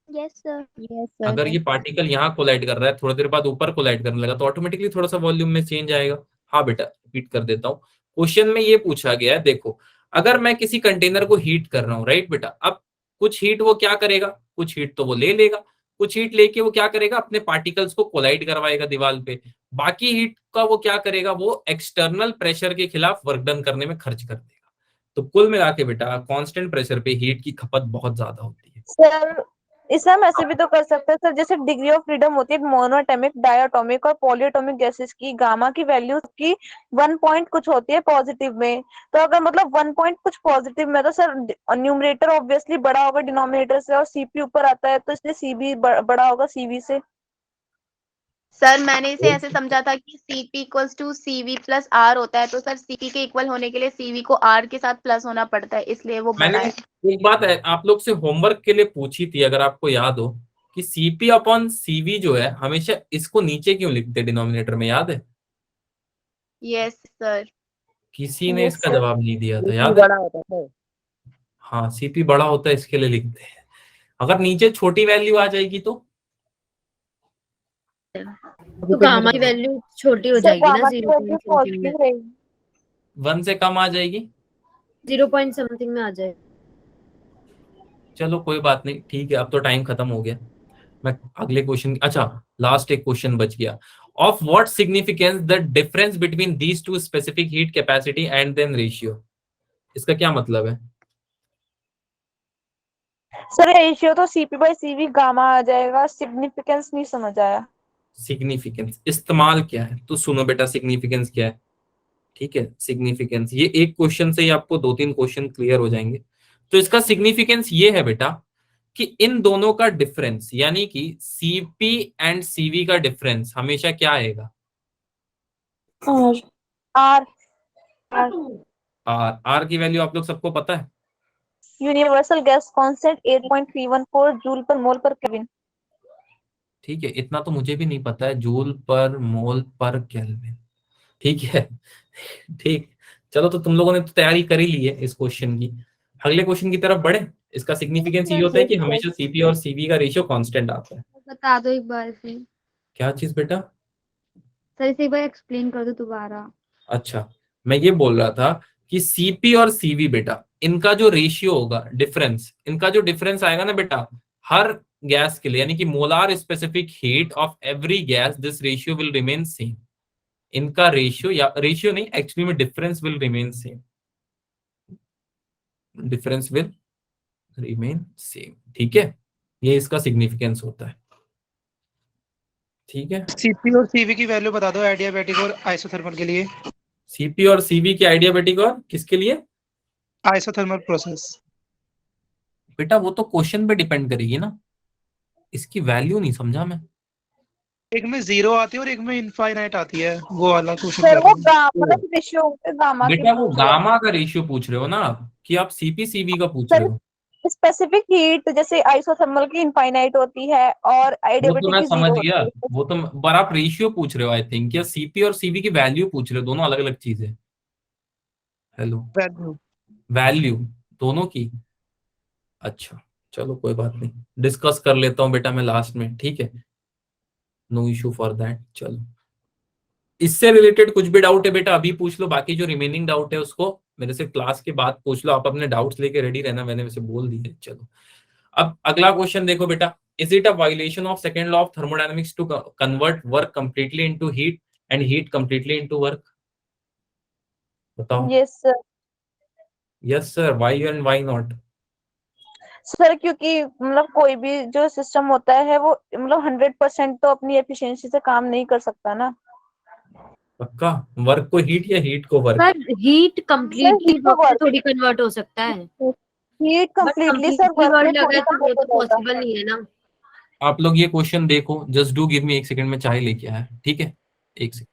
Yes sir. यस अगर सर। ये पार्टिकल यहाँ कोलाइड कर रहा है, थोड़ी देर बाद ऊपर कोलाइड करने लगा, तो ऑटोमेटिकली थोड़ा सा वॉल्यूम में चेंज आएगा। हाँ बेटा, रिपीट कर देता हूँ। क्वेश्चन में ये पूछा गया है, देखो, अगर मैं किसी कंटेनर को हीट कर रहा हूँ, राइट बेटा, अब कुछ हीट वो क्या करेगा, कुछ हीट तो वो ले लेगा, कुछ हीट लेके वो क्या करेगा, अपने पार्टिकल्स को कोलाइड करवाएगा दीवार पे। बाकी हीट का वो क्या करेगा, वो एक्सटर्नल प्रेशर के खिलाफ वर्क डन करने में खर्च कर देगा। तो कुल मिला के बेटा कांस्टेंट प्रेशर पे हीट की खपत बहुत ज्यादा होती है। सर इसे हम ऐसे भी तो कर सकते हैं सर, जैसे डिग्री ऑफ फ्रीडम होती है मोनोएटॉमिक, डायटोमिक और पॉलीएटॉमिक गैसेस की, गामा की वैल्यू की 1 पॉइंट कुछ होती है पॉजिटिव में। तो अगर मतलब 1 पॉइंट कुछ पॉजिटिव में, तो सर न्यूमरेटर ऑब्वियसली बड़ा होगा डिनोमिनेटर से, और सीपी ऊपर आता है तो इसलिए सीबी बड़ा होगा सीवी से। सर मैंने इसे ऐसे समझा था कि Cp equals to CV plus R होता है, तो सर Cp के इक्वल होने के लिए CV को R के साथ प्लस होना पड़ता है, इसलिए वो बड़ा मैंने है। एक बात है आप लोग से होमवर्क के लिए पूछी थी, अगर आपको याद हो, कि सीपी अपॉन सीवी जो है हमेशा इसको नीचे क्यों लिखते डिनोमिनेटर में, याद है? Yes sir. किसी ने Yes, इसका sir. जवाब नहीं दिया था, याद है? बड़ा होता है। हाँ, सीपी बड़ा होता है इसके लिए लिखते हैं। अगर नीचे छोटी वैल्यू आ जाएगी तो गामा की वैल्यू छोटी हो सर जाएगी ना, गामा की वैल्यू 0 समथिंग में, पॉजिटिव रहेगी। 1 से कम आ जाएगी। 0 पॉइंट समथिंग में आ जाए। चलो कोई बात नहीं, ठीक है, अब तो टाइम खत्म हो गया। मैं अगले क्वेश्चन, अच्छा लास्ट एक क्वेश्चन बच गया। Of what significance the difference between these two specific heat capacity and then ratio? इसका क्या मतलब है? सर रेशियो तो सीपी बाई सीवी गामा आ जाएगा, सिग्निफिकेंस नहीं समझ आया। सिग्निफिकेंस इस्तेमाल क्या है, तो सुनो बेटा, सिग्निफिकेंस क्या है, ठीक है। सिग्निफिकेंस, ये एक क्वेश्चन से ही आपको 2-3 क्वेश्चन क्लियर हो जाएंगे। तो इसका सिग्निफिकेंस ये है बेटा कि इन दोनों का डिफरेंस, यानी कि सीपी एंड सीवी का डिफरेंस हमेशा क्या आएगा? और आर। आर की वैल्यू आप लोग सबको पता है? यूनिवर्सल गैस कांस्टेंट 8.314 जूल पर मोल पर केल्विन। ठीक है, इतना तो मुझे भी नहीं पता है, जूल पर मोल पर केल्विन, ठीक है। ठीक, चलो तो तुम लोगों ने तो तैयारी कर ही ली है इस क्वेश्चन की। अगले क्वेश्चन की तरफ बढ़े। इसका सिग्निफिकेंस ये होता है कि हमेशा सीपी और सीवी का रेशियो कांस्टेंट आता है। बता दो एक बार फिर क्या चीज बेटा? सर, इसे एक बार एक्सप्लेन कर दो दोबारा। अच्छा, मैं ये बोल रहा था कि सीपी और सीवी बेटा, इनका जो रेशियो होगा, डिफरेंस, इनका जो डिफरेंस आएगा ना बेटा, हर गैस के लिए, यानी कि molar specific heat of every gas, this ratio will remain same. इनका रेशियो, या रेशियो नहीं, एक्चुअली में difference will remain same, difference will remain same. ठीक है, ये इसका सिग्निफिकेंस होता है। ठीक है, सीपी और सीवी की वैल्यू बता दो एडियाबैटिक और आइसोथर्मल के लिए। सीपी और सीवी की आइडियाबैटिक और किसके लिए? Isothermal process. बेटा वो तो क्वेश्चन पे डिपेंड करेगी ना, इसकी वैल्यू नहीं समझा मैं। एक में 0 आती है और एक में इनफाइनाइट आती है, वो वाला क्वेश्चन सर कर वो रहा हूँ। मतलब रेशियो गामा की बेटा वो पूछ रहे हैं। गामा का रेशियो पूछ रहे हो ना आप, कि आप सीपी सीवी का पूछ सर रहे हो? स्पेसिफिक हीट जैसे आइसोथर्मल की इनफाइनाइट होती है और वो तो आइडियाबैटिक मैं की समझ 0 गया, होती है। वो तो पर आप रेशियो पूछ रहे हो आई थिंक, या सीपी और सीवी की वैल्यू पूछ रहे हो, दोनों अलग अलग चीजें। Hello, value. वैल्यू दोनों की। अच्छा चलो कोई बात नहीं, डिस्कस कर लेता हूँ बेटा मैं लास्ट में, ठीक है, नो इशू फॉर दैट। चलो, इससे रिलेटेड कुछ भी डाउट है बेटा अभी पूछ लो, बाकी जो रिमेनिंग डाउट है उसको मेरे से क्लास के बाद पूछ लो। आप अपने डाउट्स लेके रेडी रहना, मैंने वैसे बोल दिए। चलो, अब अगला क्वेश्चन देखो बेटा, is it a violation of second law of thermodynamics to convert work completely into heat and heat completely into work? बताओ। Yes sir. Yes sir, why and why not? Sir क्योंकि मतलब कोई भी जो सिस्टम होता है वो मतलब 100% तो अपनी एफिशिएंसी से काम नहीं कर सकता ना। पक्का? वर्क को हीट या हीट को work? Sir heat completely heat को वर्क में work। थोड़ी कन्वर्ट हो सकता है, heat but completely sir completely work में वर्ड थोड़ी लगा तो वो कन्वर्ट तो हो जाएगा। पॉसिबल नहीं है ना। आप लोग ये क्वेश्चन देखो, जस्ट डू गिव मी एक सेकंड में चाय लेके आया, ठीक है, एक सेकंड।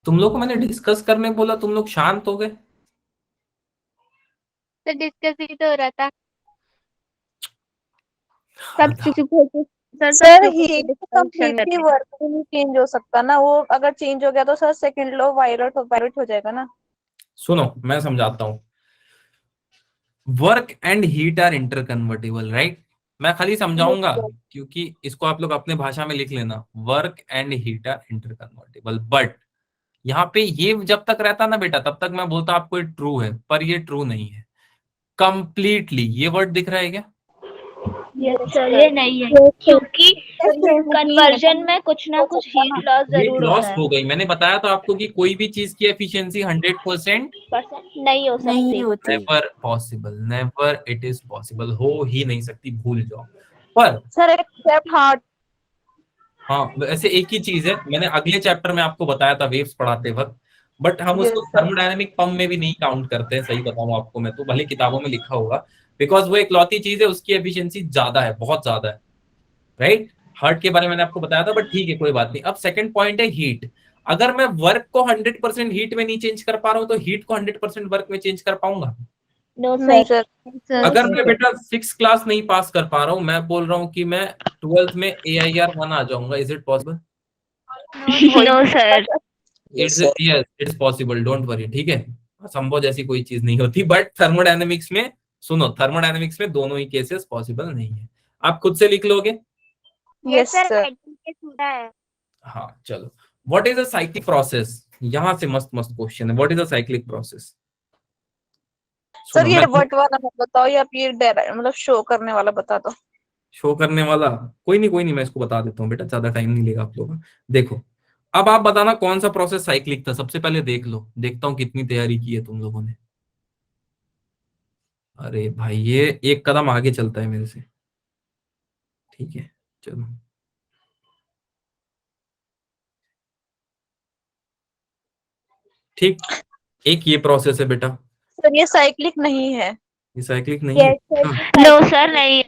तुम लोग को मैंने डिस्कस करने बोला, तुम लोग शांत हो गए। तो डिस्कस ही तो हो रहा था। सब चुप हो के सर, सब सर चुप हो के हीट डिस्कशन कंप्लीटली करते हैं। वर्क में नहीं चेंज हो सकता ना, वो अगर चेंज हो गया तो सर सेकंड लॉ वायलेट हो जाएगा ना। सुनो मैं समझाता हूँ, work and heat are interconvertible, right? मैं खाली समझाऊंगा, क्योंकि इसको आप लोग अपने भाषा में लिख लेना, work and heat are interconvertible. But यहाँ पे ये जब तक रहता ना बेटा, तब तक मैं बोलता आपको ये ट्रू है, पर ये ट्रू नहीं है। कंप्लीटली, ये वर्ड दिख रहा है क्या? यस सर, ये नहीं है क्योंकि कन्वर्जन में कुछ ना कुछ हीट लॉस हीट जरूर लॉस होता है। हो गई, मैंने बताया तो आपको कि कोई भी चीज की एफिशिएंसी 100% नहीं हो नहीं सकती। होती। Never possible, never it is possible, हो ही नहीं सकती, भूल जाओ। पर सर एक्सेप्ट हार्ट। हाँ, वैसे एक ही चीज है, मैंने अगले चैप्टर में आपको बताया था वेव्स पढ़ाते वक्त, बट हम उसको यस सर। थर्मोडायनेमिक पंप में भी नहीं काउंट करते हैं, सही बताऊं आपको मैं तो, भले किताबों में लिखा होगा, बिकॉज वो एक लौती चीज है, उसकी एफिशिएंसी ज्यादा है, बहुत ज्यादा है, राइट? हार्ट के बारे में मैंने आपको बताया था, बट ठीक है कोई बात नहीं। अब सेकंड पॉइंट है हीट। अगर मैं वर्क को 100% हीट में नहीं चेंज कर पा रहा हूँ, तो हीट को 100% वर्क में चेंज कर पाऊंगा? नो नहीं सर। अगर मैं बेटा 6 क्लास नहीं पास कर पा रहा हूँ, मैं बोल रहा हूँ कि मैं 12th में AIR 1 आ जाऊंगा, is it possible? No sir. It's yes it's possible, don't worry, ठीक है, असंभव जैसी कोई चीज नहीं होती। बट थर्मोडायनेमिक्स में, सुनो, थर्मोडायनेमिक्स में दोनों ही केसेस पॉसिबल नहीं है। आप खुद से लिख लोगे? Yes sir. हाँ चलो, what is a cyclic process? यहां से मस्त मस्त क्वेश्चन है, what is a cyclic process? Sir ये मैं वर्ट वाला मत बताओ, या फिर मतलब शो करने वाला बता दो। शो करने वाला कोई नहीं, मैं इसको बता देता हूँ बेटा, ज्यादा टाइम नहीं लेगा आप लोगों का। देखो अब आप बताना कौन सा प्रोसेस साइक्लिक था, सबसे पहले देख लो, देखता हूँ कितनी तैयारी की है तुम लोगों ने। अरे भाई ये एक कदम आगे चलता है मेरे से, ठीक है चलो। ठीक, एक ये प्रोसेस है बेटा, सर ये साइक्लिक नहीं है ये साइक्लिक नहीं है। नो सर नहीं,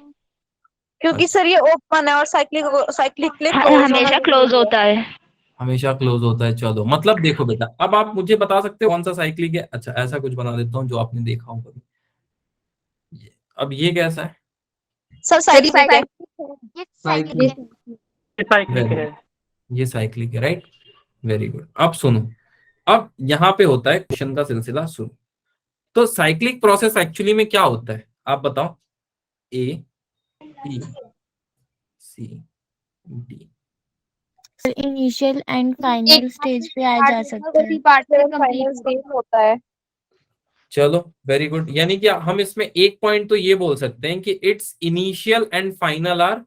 क्योंकि सर ये ओपन है और साइक्लिक के लिए close होना हमेशा क्लोज जरूरी है। होता है। हमेशा क्लोज होता है। चलो मतलब देखो बेटा, अब आप मुझे बता सकते हो कौन सा साइक्लिक है। अच्छा ऐसा कुछ बना देता हूँ जो आपने देखा हो कभी। अब ये कैसा है? सर साइक्लिक है। ये साइकिल साइक्लिक है। ये साइक्लिक है, राइट, वेरी गुड। अब सुनो, अब यहाँ पे होता है क्वेश्चन का सिलसिला शुरू। तो साइक्लिक प्रोसेस एक्चुअली में क्या होता है आप बताओ। A B C D, initial and final stage पे आया जा सकता है। पार्ट में फाइनल कंप्लीट स्टेज होता है। चलो वेरी गुड। यानी कि हम इसमें एक पॉइंट तो ये बोल सकते हैं कि it's initial and final are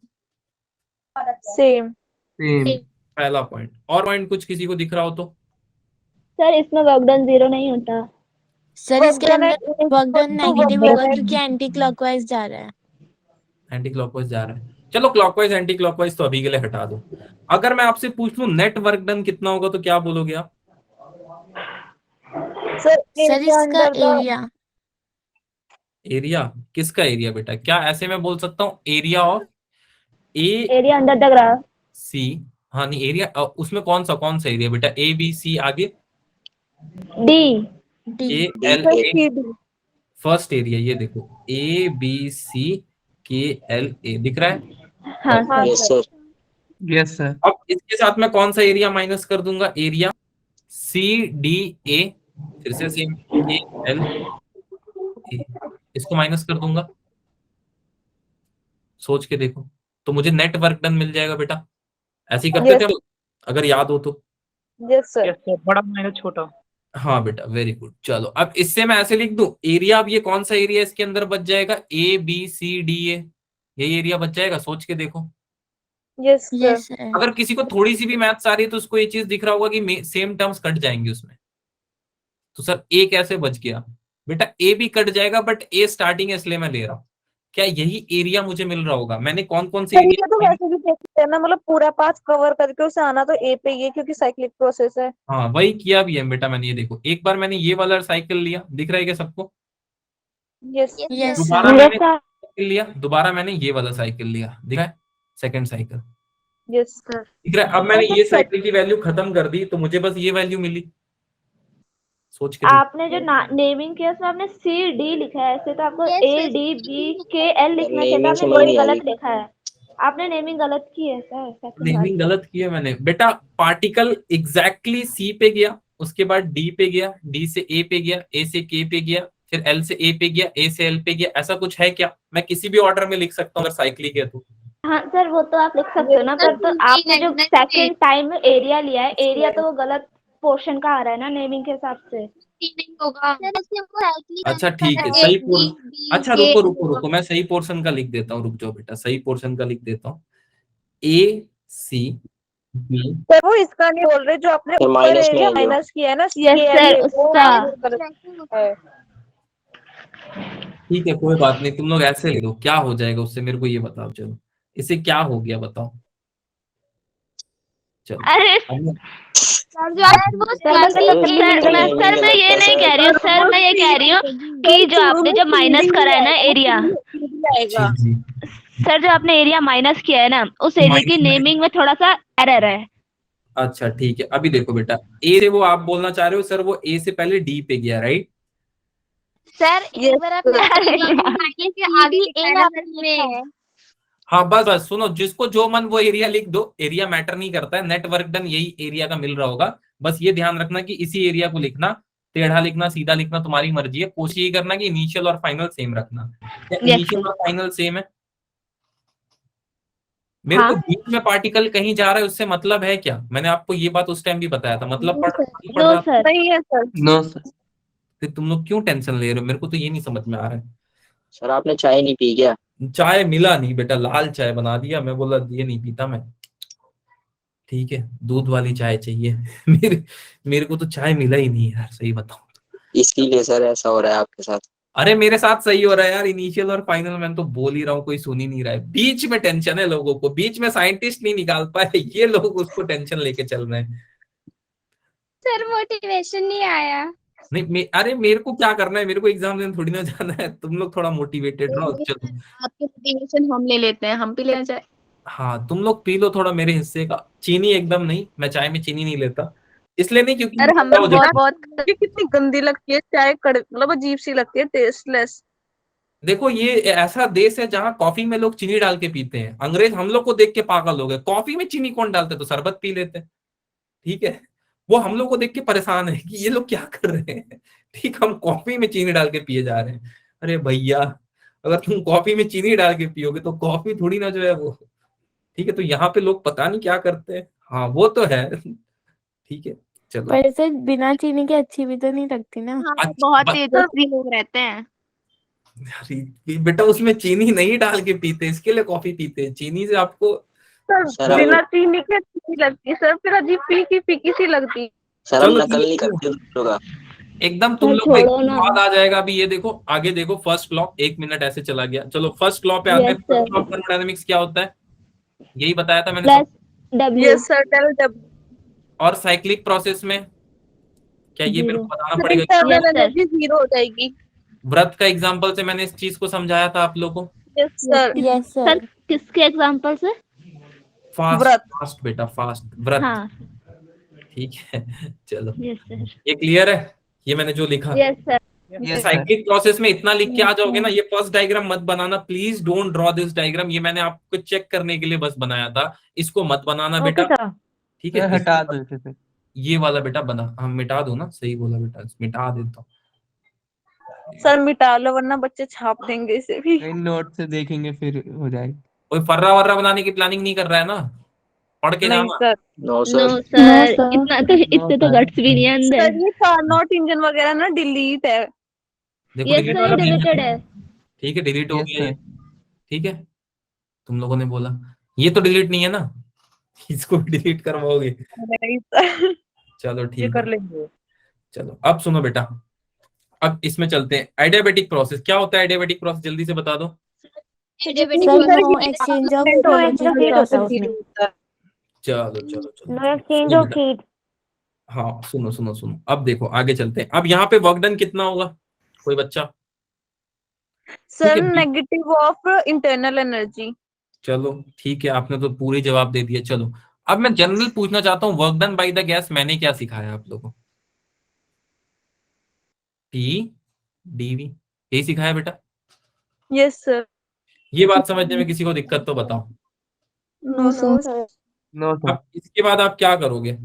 same. पहला पॉइंट। और पॉइंट कुछ किसी को दिख रहा हो तो? सर इसमें वर्क डन 0 नहीं होता। सर इसके अंदर वर्क डन नेगेटिव होगा क्योंकि एंटी क्लॉकवाइज जा रहा है। एंटी क्लॉकवाइज जा रहा है। चलो क्लॉकवाइज एंटी क्लॉकवाइज तो अभी के लिए हटा दो। अगर मैं आपसे पूछ लूं नेट वर्क डन कितना होगा तो क्या बोलोगे आप? सर इसका एरिया, एरिया किसका एरिया बेटा? क्या ऐसे मैं बोल सकता हूँ area of A area under the graph. See? हाँ नहीं, एरिया उसमें कौन सा एरिया बेटा? ए बी सी आगे D A L A, first area ये देखो ए बी सी के एल ए दिख रहा है। हाँ यस सर। Yes sir. अब इसके साथ मैं कौन सा एरिया माइनस कर दूंगा? एरिया सी डी ए, फिर से सेम के एल ए, इसको माइनस कर दूंगा। सोच के देखो तो मुझे नेट वर्क डन मिल जाएगा बेटा। ऐसे ही करते थे अगर याद हो तो। Yes sir. यस सर, बड़ा माइनस छोटा। हाँ बेटा वेरी गुड। चलो अब इससे मैं ऐसे लिख दूं एरिया, अब ये कौन सा एरिया इसके अंदर बच जाएगा? ए बी सी डी ए, यही एरिया बच जाएगा। सोच के देखो। Yes yes sir. सर। अगर किसी को थोड़ी सी भी मैथ्स आ रही है तो उसको ये चीज दिख रहा होगा कि सेम टर्म्स कट जाएंगे उसमें। तो सर ए कैसे बच गया बेटा? ए भी कट जाएगा बट ए स्टार्टिंग है इसलिए मैं ले रहा हूँ। क्या यही एरिया मुझे मिल रहा होगा? मैंने कौन कौन से सर ये एरिया, तो वैसे भी देख सकते हैं ना, मतलब पूरा पाथ कवर करके उसे आना तो ए पे ही है क्योंकि साइक्लिक प्रोसेस है। हाँ वही किया भी है बेटा मैंने। ये देखो एक बार मैंने ये वाला साइकिल लिया, दिख रहा है क्या सबको? यस यस दोबारा सर। मैंने साइकिल लिया, दोबारा मैंने ये वाला साइकिल लिया, दिख रहा है सेकंड साइकिल, यस सर। दिख रहा है। अब मैंने ये साइकिल की वैल्यू खत्म कर दी तो मुझे बस ये वैल्यू मिली। सोच के देखो। आपने जो नेमिंग किया उसमें आपने सी डी लिखा है, ऐसे तो आपको ए डी बी के एल लिखना चाहिए था। नेमिंग आपने समझ नहीं नेमिंग आ गलत रही। लिखा है। आपने नेमिंग गलत की है सर। second नेमिंग बार। गलत किया मैंने बेटा। पार्टिकल एग्जैक्टली सी पे गया, उसके बाद डी पे गया, डी से ए पे गया, ए से के पे गया, फिर एल से ए पे गया, ए से एल पे गया। ऐसा कुछ है क्या? मैं किसी भी ऑर्डर में लिख सकता हूँ अगर साइक्लिक है तो। हाँ सर वो तो आप लिख सकते हो ना, पर तो आपने जो सेकंड टाइम एरिया लिया है, एरिया तो वो गलत पोर्शन का आ रहा है ना नेमिंग के हिसाब से। नहीं होगा। अच्छा ठीक है, सही पोर्शन। अच्छा रुको मैं सही पोर्शन का लिख देता हूँ। रुक जाओ बेटा, सही पोर्शन का लिख देता हूँ। ए सी बी, सर वो इसका नहीं बोल रहे जो आपने सर, ऊपर माइनस में एरिया है जो। माइनस किया है ना। यस सर उसका। ठीक है कोई बात नहीं, तुम लोग ऐसे ले लो, क्या हो जाएगा उससे मेरे को ये बताओ। चलो इसे क्या हो गया बताओ। चलो अरे अब सर मैं ये नहीं कह रही हूँ सर, मैं ये कह रही हूँ कि जो आपने जो माइनस करा है ना एरिया, जी जी सर जो आपने एरिया माइनस किया है ना, उस एरिया की नेमिंग में थोड़ा सा एरर है। अच्छा ठीक है। अभी देखो बेटा, ए से वो आप बोलना चाह रहे हो सर वो ए से पहले डी पे गया, राइट? सर एक बार आप आगे ए हाँ बस सुनो, जिसको जो मन वो एरिया लिख दो, एरिया मैटर नहीं करता है। नेटवर्क डन यही एरिया का मिल रहा होगा। बस ये ध्यान रखना कि इसी एरिया को लिखना, टेढ़ा लिखना सीधा लिखना तुम्हारी मर्जी है। कोशिश ये करना कि इनिशियल और फाइनल सेम रखना। इनिशियल और फाइनल सेम है। मेरे को बीच में पार्टिकल कहीं जा रहा है उससे मतलब है क्या? मैंने आपको ये बात उस टाइम भी बताया था। मतलब नो सर। नहीं है सर। No sir. फिर तुम लोग क्यों टेंशन ले रहे हो? मेरे को तो ये नहीं समझ में आ रहा है। सर आपने चाय नहीं पी क्या? चाय मिला नहीं बेटा, लाल चाय बना दिया, मैं बोला ये नहीं पीता मैं, ठीक है दूध वाली चाय चाहिए। मेरे को तो चाय मिला ही नहीं यार, सही बताऊं। इसीलिए सर ऐसा हो रहा है आपके साथ। अरे मेरे साथ सही हो रहा है यार, इनिशियल और फाइनल मैं तो बोल ही रहा हूँ, कोई सुन ही नहीं रहा है। बीच में टेंशन है लोगों को, बीच में साइंटिस्ट नहीं निकाल पाए, ये लोग उसको टेंशन लेके चल रहे हैं। सर मोटिवेशन नहीं आया। नहीं अरे मेरे को क्या करना है, मेरे को एग्जाम देने थोड़ी ना जाना है, तुम लोग थोड़ा मोटिवेटेड रहो। चलो आपके मोटिवेशन हम ले लेते हैं, हम भी लेना चाहे। हाँ तुम लोग पी लो थोड़ा मेरे हिस्से का, चीनी एकदम नहीं, मैं चाय में चीनी नहीं लेता, इसलिए नहीं क्योंकि सर हम वो जो- ये कितनी गंदी लगती है चाय, मतलब अजीब सी लगती है, टेस्टलेस। देखो ये ऐसा देश है जहाँ कॉफी में लोग चीनी डाल के पीते हैं, अंग्रेज हम लोग को देख के पागल हो गए, कॉफी में चीनी कौन डालते, तो शरबत पी लेते हैं, ठीक है। वो हम लोग को देख के परेशान है कि ये लोग क्या कर रहे हैं, ठीक, हम कॉफी में चीनी डाल के पिए जा रहे हैं। अरे भैया अगर तुम कॉफी में चीनी डाल के पियोगे तो कॉफी थोड़ी ना जो है वो, ठीक है। तो यहाँ पे लोग पता नहीं क्या करते हैं, हाँ वो तो है, ठीक है चलो। पर ऐसे बिना चीनी के अच्छी भी तो नहीं लगती ना। हाँ, अच्छा, बहुत तेजस्वी लोग रहते हैं। अरे बेटा उसमें चीनी नहीं डाल के पीते, इसके लिए कॉफी पीते हैं, चीनी से आपको सर सर, बिना चीनी के अच्छी नहीं लगती सर, फिर अजीब फीकी फीकी सी लगती। सर हम चलो नकल नहीं करते दूसरों का। एकदम तुम सर लोग को छोड़ो एकदम ना। स्वाद आ जाएगा। अभी ये देखो आगे देखो, फर्स्ट लॉ, 1 मिनट ऐसे चला गया। चलो फर्स्ट लॉ पे आते हैं। Yes, first sir. Law of thermodynamics क्या होता है, यही बताया था मैंने प्लस सब। W yes sir, del W. और साइक्लिक प्रोसेस में क्या, ये मेरे जीरो। को बताना पड़ेगा। Internal Yes, sir. Energy zero हो जाएगी। व्रत का एग्जांपल से मैंने इस चीज को समझाया था आप लोगों को। Yes sir. Yes sir sir. किसके एग्जांपल से? फास्ट व्रत। फास्ट बेटा, फास्ट व्रत, हाँ ठीक है। चलो यस सर। ये क्लियर है, ये मैंने जो लिखा। Yes sir. Yes sir. Cyclic process में इतना लिख के आ जाओगे ना, ये फर्स्ट डायग्राम मत बनाना please, don't draw this diagram, ये मैंने आपको चेक करने के लिए बस बनाया था, इसको मत बनाना बेटा, ठीक है। सर हटा दो इसे फिर। ये वाला बेटा बना, हम मिटा दो ना, सही बोला बेटा, मिटा देता हूँ। सर मिटा लो वरना बच्चे छाप देंगे इसे भी। इन नोट से देखेंगे फिर हो जाएगा। कोई फर्रा वर्रा बनाने की प्लानिंग नहीं कर रहा है ना, पढ़ के नहीं जाना। Sir. No no sir. Sir, इतना तो इतने तो गट्स भी नहीं है सर अंदर। ये कार नॉट इंजन वगैरह ना डिलीट है। देखो यस डिलीट सर, वाला डिलीटेड है। ठीक है, डिलीट हो यस गया ये, सर। ठीक है। तुम लोगों ने बोला ये तो डिलीट नहीं है ना, इसको भी डिलीट करवाओगे। नहीं सर, चलो ये ठीक कर है, लेंगे। चलो अब सुनो बेटा, अब इसमें चलते हैं। एडियाबेटिक प्रोसेस क्या होता है, एडियाबेटिक प्रोसेस जल्दी से बता दो। Sir no exchange of relative process में। चलो चलो चलो नो एक्सचेंज सुनो ऑफ बेटा, हीट। हाँ सुनो सुनो सुनो, अब देखो आगे चलते हैं। अब यहाँ पे वर्क डन कितना होगा, कोई बच्चा, सर ठीक है। Negative of internal energy. चलो ठीक है, आपने तो पूरी जवाब दे दिया। चलो अब मैं जनरल पूछना चाहता हूँ, work done by the gas मैंने क्या सिखाया आप लोगों को, टी डीवी, यही सिखाया बेटा। Yes sir. ये बात समझने में किसी को दिक्कत तो बताओ। No sir. No sir. अब इसके बाद आप क्या करोगे,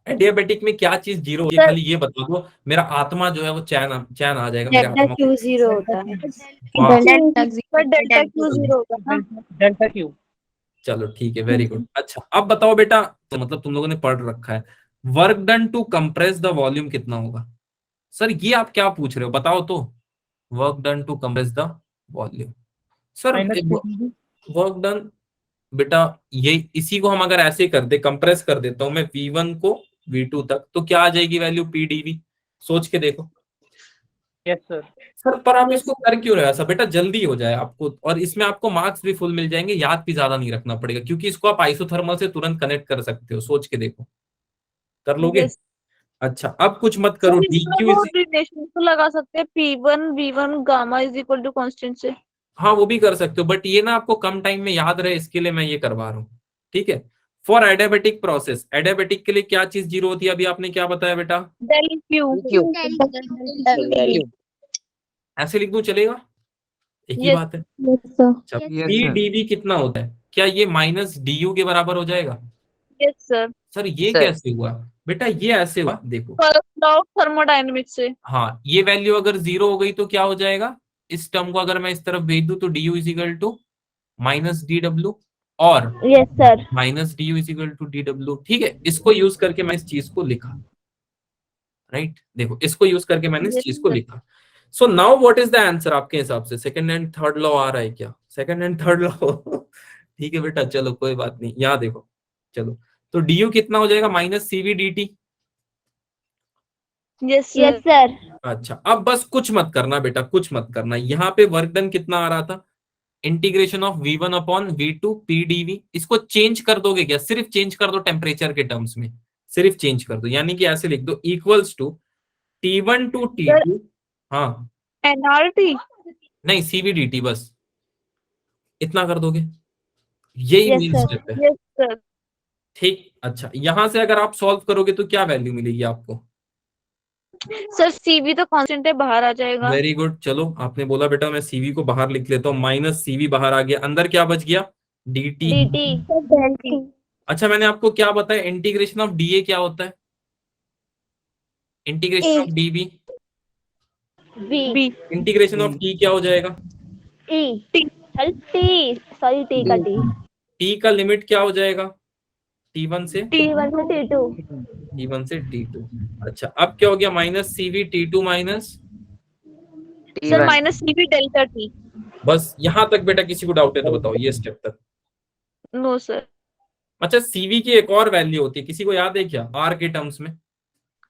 एडियाबेटिक में क्या चीज जीरो होगी, खाली ये बता दो, मेरा आत्मा जो है वो चैन चैन आ जाएगा मेरे डेल्टा आत्मा क्यू जीरो होता है। वाह, सर डेल्टा क्यू जीरो होगा ना। Delta Q. चलो ठीक है, वेरी गुड। अच्छा अब बताओ बेटा, तो मतलब तुम लोगों ने पढ़ रखा है, work done to compress the volume कितना होगा। सर ये आप क्या पूछ रहे हो, बताओ तो, work done to compress the volume. Sir work done बेटा, ये इसी को हम अगर ऐसे कर दे, कंप्रेस कर देता हूं मैं V1 को V2 तक, तो क्या आ जाएगी वैल्यू PdV, सोच के देखो। Yes sir. सर पर आप इसको कर क्यों रहे हो ऐसा बेटा, जल्दी हो जाए आपको, और इसमें आपको मार्क्स भी फुल मिल जाएंगे, याद भी ज्यादा नहीं रखना पड़ेगा, क्योंकि इसको आप आइसोथर्मल से तुरंत कनेक्ट कर सकते हो, सोच के देखो, कर लोगे। Yes. अच्छा अब कुछ मत करो, सर इसमें DQ वो रिलेशन तो लगा सकते हैं P1 V1 gamma is equal to constant से। हाँ वो भी कर सकते हो, बट ये ना आपको कम टाइम में याद रहे इसके लिए मैं ये करवा रहा हूँ, ठीक है। फॉर एडियाबेटिक प्रोसेस, एडियाबेटिक के लिए क्या चीज जीरो होती है, अभी आपने क्या बताया बेटा, डेल क्यू। ऐसे लिख दूं चलेगा, एक ही Yes. बात है। अच्छा Yes, पी sir. डीवी कितना होता है, क्या ये माइनस डी के बराबर हो जाएगा। Yes sir. सर ये सर। कैसे हुआ बेटा, ये ऐसे हुआ देखो, फर्स्ट लॉ ऑफ थर्मोडायनेमिक्स से। हाँ ये वैल्यू अगर जीरो हो गई तो क्या हो जाएगा, इस टर्म को अगर मैं इस तरफ भेज दूं तो D U is equal to minus D W, और yes sir. Minus D U is equal to D W, ठीक है। इसको यूज करके मैं इस चीज को लिखा, राइट देखो इसको यूज करके मैंने इस Yes, चीज को sir. लिखा। So now what is the answer आपके हिसाब से? सेकंड एंड थर्ड लॉ आ रहा है क्या? सेकंड एंड थर्ड लॉ ठीक है बेटा, चलो कोई बात नहीं, यहाँ देखो। चलो तो डी कितना हो जाएगा? Minus CV D T. Yes yes sir. Sir. अच्छा, अब बस कुछ मत करना बेटा, कुछ मत करना। यहाँ पे वर्क डन कितना आ रहा था? Integration of v1 upon v2 pdv। इसको चेंज कर दोगे क्या? सिर्फ चेंज कर दो टेम्परेचर के टर्म्स में, सिर्फ चेंज कर दो, यानी कि ऐसे लिख दो equals to T1 to T2। हाँ एनआरटी। नहीं, CVDT, बस इतना कर दोगे, यही Yes, मेन sir. स्टेप है। Yes sir. ठीक, अच्छा यहां से अगर आप सॉल्व करोगे तो क्या वैल्यू मिलेगी आपको? सर सीवी तो कांस्टेंट है, बाहर आ जाएगा। वेरी गुड, चलो आपने बोला बेटा, मैं सीवी को बाहर लिख लेता हूँ, माइनस सीवी बाहर आ गया, अंदर क्या बच गया? dt। DT। अच्छा मैंने आपको क्या बताया, इंटीग्रेशन ऑफ dA क्या होता है? Integration of dB। V। Integration of t क्या हो जाएगा? E। सॉरी T का T। t का लिमिट क्या हो जाएगा? T1 से T1 से T2। T1 से T2। अच्छा अब क्या हो गया? Minus CV T2 minus. Sir minus CV delta T. बस यहां तक बेटा, किसी को डाउट है तो बताओ, ये स्टेप तक। No sir. अच्छा सीवी की एक और वैल्यू होती है, किसी को याद है क्या? आर के टर्म्स में?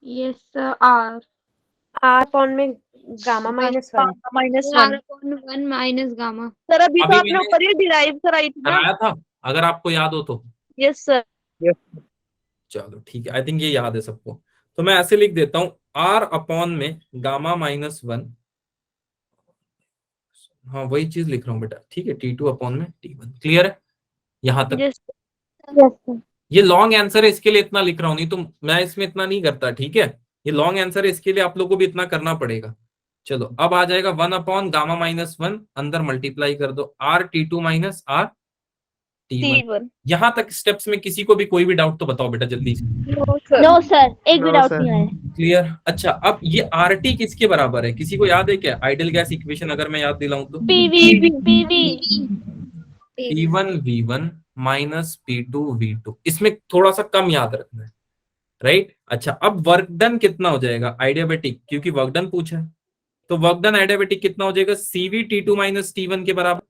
Yes R. R फॉर्म में gamma -1। -1। One minus gamma. Sir अभी तो अभी आपने मैंने ऊपर ही डिराइव कराई थी ना। कराया था, अगर आपको याद हो तो। Yes sir. चलो ठीक है, आई थिंक ये याद है सबको। तो मैं ऐसे लिख देता हूं, आर अपॉन में गामा -1। हाँ वही चीज लिख रहा हूँ बेटा, ठीक है, T2 अपॉन में T1। क्लियर है यहां तक? यस ये लॉन्ग आंसर है, इसके लिए इतना लिख रहा हूँ, नहीं तो मैं इसमें इतना नहीं करता, ठीक है। ये लॉन्ग आंसर है, इसके लिए आप लोगों को भी इतना करना पड़ेगा। चलो अब आ जाएगा 1 अपॉन गामा -1, अंदर मल्टीप्लाई कर दो are T2 minus are T1। T1। यहां तक स्टेप्स में किसी को भी कोई भी डाउट तो बताओ बेटा जल्दी से। नो सर, एक भी डाउट नहीं आया। क्लियर। अच्छा अब ये RT किसके बराबर है? किसी को याद है क्या? आइडियल गैस इक्वेशन अगर मैं याद दिलाऊं तो PV। P1 V1 minus P2 V2। इसमें थोड़ा सा कम याद रखना है, राइट। अच्छा अब वर्क डन कितना हो जाएगा आइडियाबेटिक, क्योंकि वर्क डन पूछा है, तो वर्क डन आइडियाबेटिक कितना हो जाएगा? CV T2 माइनस T1 के बराबर,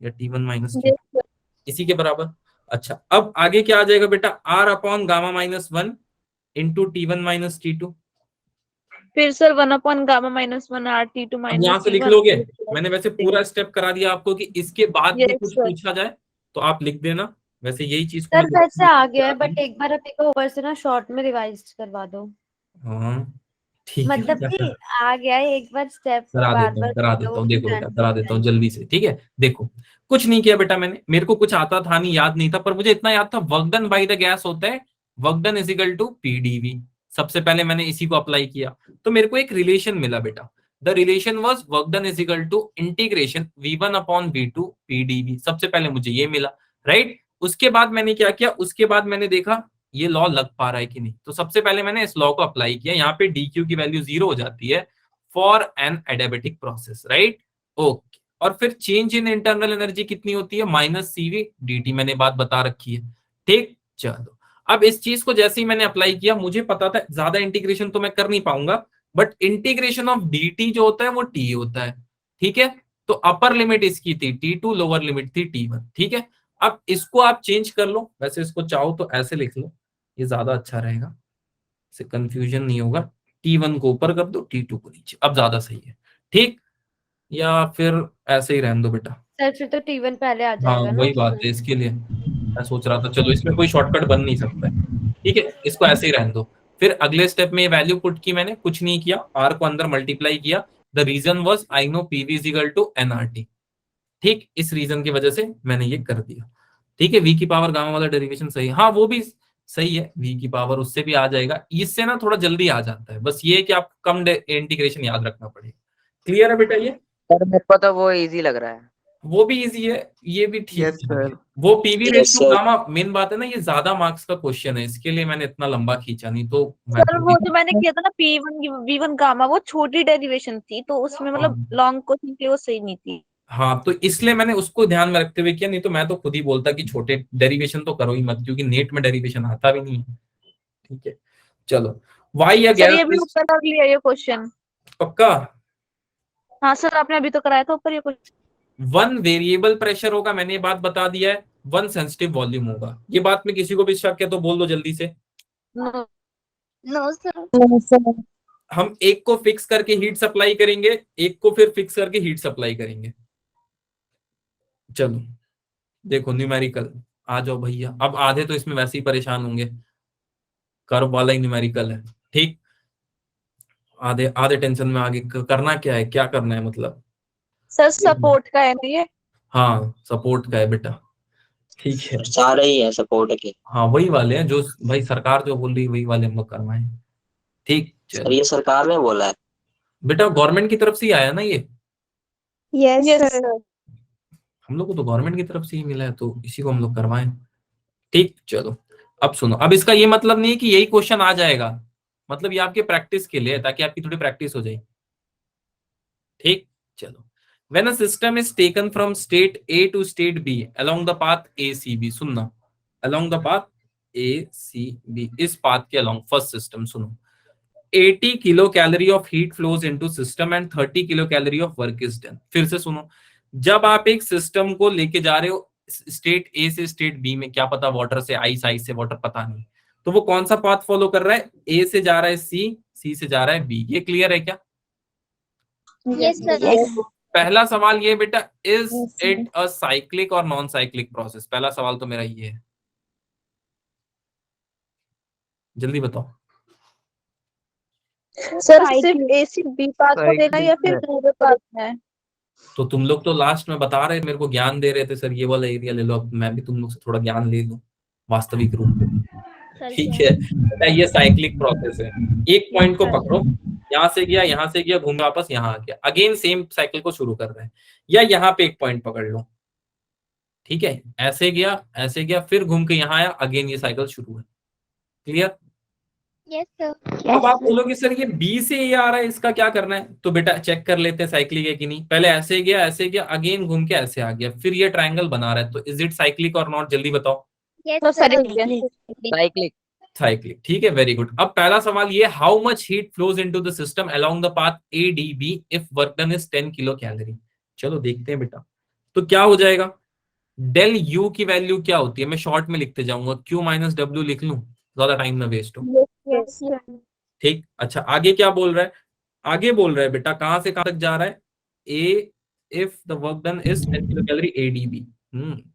या T1 माइनस T2 इसी के बराबर। अच्छा अब आगे क्या आ जाएगा बेटा? R upon gamma -1 into T1 minus T2। फिर sir 1 upon gamma -1 are T2 अब यहाँ माइनस से लिख लोगे, मैंने वैसे पूरा स्टेप करा दिया आपको कि इसके बाद भी Yes, कुछ sir. पूछा जाए तो आप लिख देना। वैसे यही चीज को सर मैं वैसे आ गया है, बट एक बार अपने को ऊपर से ना शॉर्ट में रिवाइज करवा दो। हाँ ठीक है मतलब बेटा, कि आ गया है, एक बार स्टेप करा बार देता हूँ, बार करा देता हूँ, देखो बेटा करा देता हूँ जल्दी से, ठीक है। देखो कुछ नहीं किया बेटा मैंने, मेरे को कुछ आता था नहीं, याद नहीं था, पर मुझे इतना याद था work done by the gas होता है work done is equal to PdV। सबसे पहले मैंने इसी को अप्लाई किया तो मेरे को एक रिलेशन मिला बेटा। The relation was work done is equal to integration V1 upon V2 PdV। सबसे पहले मुझे ये मिला, राइट। उसके बाद मैंने क्या किया? उसके बाद मैंने देखा ये लॉ लग पा रहा है कि नहीं, तो सबसे पहले मैंने इस लॉ को अप्लाई किया। यहाँ पे DQ की वैल्यू 0 हो जाती है for an adiabatic process, right. Okay, और फिर चेंज इन इंटरनल एनर्जी कितनी होती है? -CV dt, मैंने बात बता रखी है, ठीक। चलो अब इस चीज को जैसे ही मैंने अप्लाई किया, मुझे पता था ज्यादा इंटीग्रेशन तो मैं कर नहीं पाऊंगा, बट इंटीग्रेशन ऑफ dt जो होता है वो t होता है, ठीक है। तो अपर लिमिट इसकी थी T2, लोअर लिमिट थी T1, ठीक है। अब इसको आप चेंज कर लो, वैसे इसको चाहो तो ऐसे लिख लो, ये ज्यादा अच्छा रहेगा, इससे कंफ्यूजन नहीं होगा। T1 को ऊपर कर दो, T2 को नीचे, अब ज्यादा सही है, ठीक। या फिर ऐसे ही रहने दो बेटा। सर फिर तो T1 पहले आ हाँ जाएगा ना। वही बात है, इसके लिए मैं सोच रहा था, चलो इसमें कोई शॉर्टकट बन नहीं सकता है, ठीक है, इसको ऐसे ही रहने दो। फिर अगले स्टेप में ये वैल्यू पुट की मैंने, कुछ नहीं किया, आर को अंदर मल्टीप्लाई किया। The reason was I know PV is equal to nRT, ठीक। इस रीजन की वजह से मैंने ये कर दिया, ठीक है। V की पावर गामा वाला डेरिवेशन सही, हाँ वो भी सही है, V की पावर उससे भी आ जाएगा, इससे ना थोड़ा जल्दी आ जाता है, बस ये है कि आप कम इंटीग्रेशन याद रखना पड़ेगा। क्लियर है बेटा? ये सर मेरे को तो वो इजी लग रहा है। वो भी इजी है, ये भी ठीक Yes, है। sir. वो PV Yes, ratio sir. Gamma, main बात है ना, ये ज्यादा मार्क्स का क्वेश्चन है, इसके लिए मैंने इतना लंबा खींचा, नहीं तो सर वो जो मैंने किया था ना P1 V1 गामा, वो छोटी डेरिवेशन थी, तो उसमें मतलब लॉन्ग क्वेश्चन के लिए वो सही नहीं थी। हाँ तो इसलिए मैंने उसको ध्यान में रखते हुए किया, नहीं तो मैं तो खुद ही बोलता कि छोटे डेरिवेशन तो करो ही मत, क्योंकि नेट में डेरिवेशन आता भी नहीं है, ठीक है। चलो वाई या सर ये भी गैस ऊपर कर लिया ये क्वेश्चन। पक्का? हाँ सर, आपने अभी तो कराया था ऊपर ये कुछ। 1 वेरिएबल प्रेशर होगा, मैंने ये बात बता दिया है, 1 सेंसिटिव वॉल्यूम होगा। ये बात में किसी को भी शक है तो बोल दो जल्दी से। No sir. हम एक को फिक्स करके हीट सप्लाई करेंगे, एक को फिर फिक्स करके हीट सप्लाई करेंगे। चलो देखो न्यूमेरिकल, आ जाओ भैया। अब आधे तो इसमें वैसे ही परेशान होंगे, कर्व वाला ही न्यूमेरिकल है, ठीक। आधे आधे टेंशन में आगे करना क्या है, क्या करना है मतलब। सर सपोर्ट का है ना ये? हाँ सपोर्ट का है बेटा, ठीक है। सारे ही है सपोर्ट के। हाँ वही वाले हैं जो भाई सरकार जो बोल रही है वही वाले हम लोग करवाएं, ठीक। सर चलो ये सरकार ने बोला है। बेटा गवर्नमेंट की तरफ से ही आया ना ये, यस यस सर। हम लोग को तो गवर्नमेंट की तरफ से ही मिला है, तो इसी को हम लोग करवाएं, ठीक। चलो अब सुनो, अब इसका ये मतलब नहीं है कि यही क्वेश्चन आ जाएगा, मतलब ये आपके प्रैक्टिस के लिए है, ताकि आपकी थोड़ी प्रैक्टिस हो जाए, ठीक। चलो, when a system is taken from state A to state B along the path ACB, सुनना, along the path ACB, इस path के along first system, सुनो, 80 kilo calorie of heat flows into system and 30 kilo calorie of work is done. फिर से सुनो, जब आप एक सिस्टम को लेके जा रहे हो स्टेट ए से स्टेट बी में, क्या पता वाटर से आइस, आइस से वाटर, पता नहीं, तो वो कौन सा पाथ फॉलो कर रहा है, ए से जा रहा है सी, सी से जा रहा है बी। ये क्लियर है क्या? Yes sir. पहला सवाल ये बेटा, इज इट अ साइक्लिक और नॉन साइक्लिक प्रोसेस? पहला सवाल तो मेरा ये है, जल्दी बताओ। सर सिर्फ ए से बी पाथ को देखना है या फिर Cyclic पूरे पाथ में है? तो तुम लोग तो लास्ट में बता रहे, मेरे को ज्ञान दे रहे थे सर ये वाला एरिया ले लो, अब मैं भी तुम लोग से थोड़ा ज्ञान ले लूं वास्तविक रूप में, ठीक है बेटा। ये साइक्लिक प्रोसेस है, एक पॉइंट को पकड़ो, यहाँ से गया घूम वापस यहाँ आ गया, अगेन सेम साइकिल को शुरू कर रहे हैं, या यहाँ पे एक पॉइंट पकड़ लो, ठीक है, ऐसे गया फिर घूम के यहाँ आया, अगेन ये साइकिल शुरू है। क्लियर? Yes sir. अब आप बोलोगे सर ये बी से ये आ रहा है, इसका क्या करना है? तो बेटा चेक कर लेते हैं साइक्लिक है कि नहीं। पहले ऐसे गया अगेन घूम के ऐसे आ गया, फिर ये ट्रायंगल बना रहा है, तो इज इट साइक्लिक और नॉट? जल्दी बताओ। तो सर साइक्लिक। साइक्लिक, ठीक है, वेरी गुड। अब पहला सवाल ये, how much heat flows into the system along the path A D B if work done is 10 kilo calorie. चलो देखते हैं बेटा, तो क्या हो जाएगा, डेल यू की वैल्यू क्या होती है, मैं शॉर्ट में लिखते जाऊंगा, क्यू माइनस डब्ल्यू लिख लूं, ज्यादा टाइम ना वेस्ट हो, ठीक। अच्छा आगे क्या बोल रहा है, आगे बोल रहा है बेटा कहां से कहां तक जा रहा है, A if the work done is 10 kilo calorie ADB.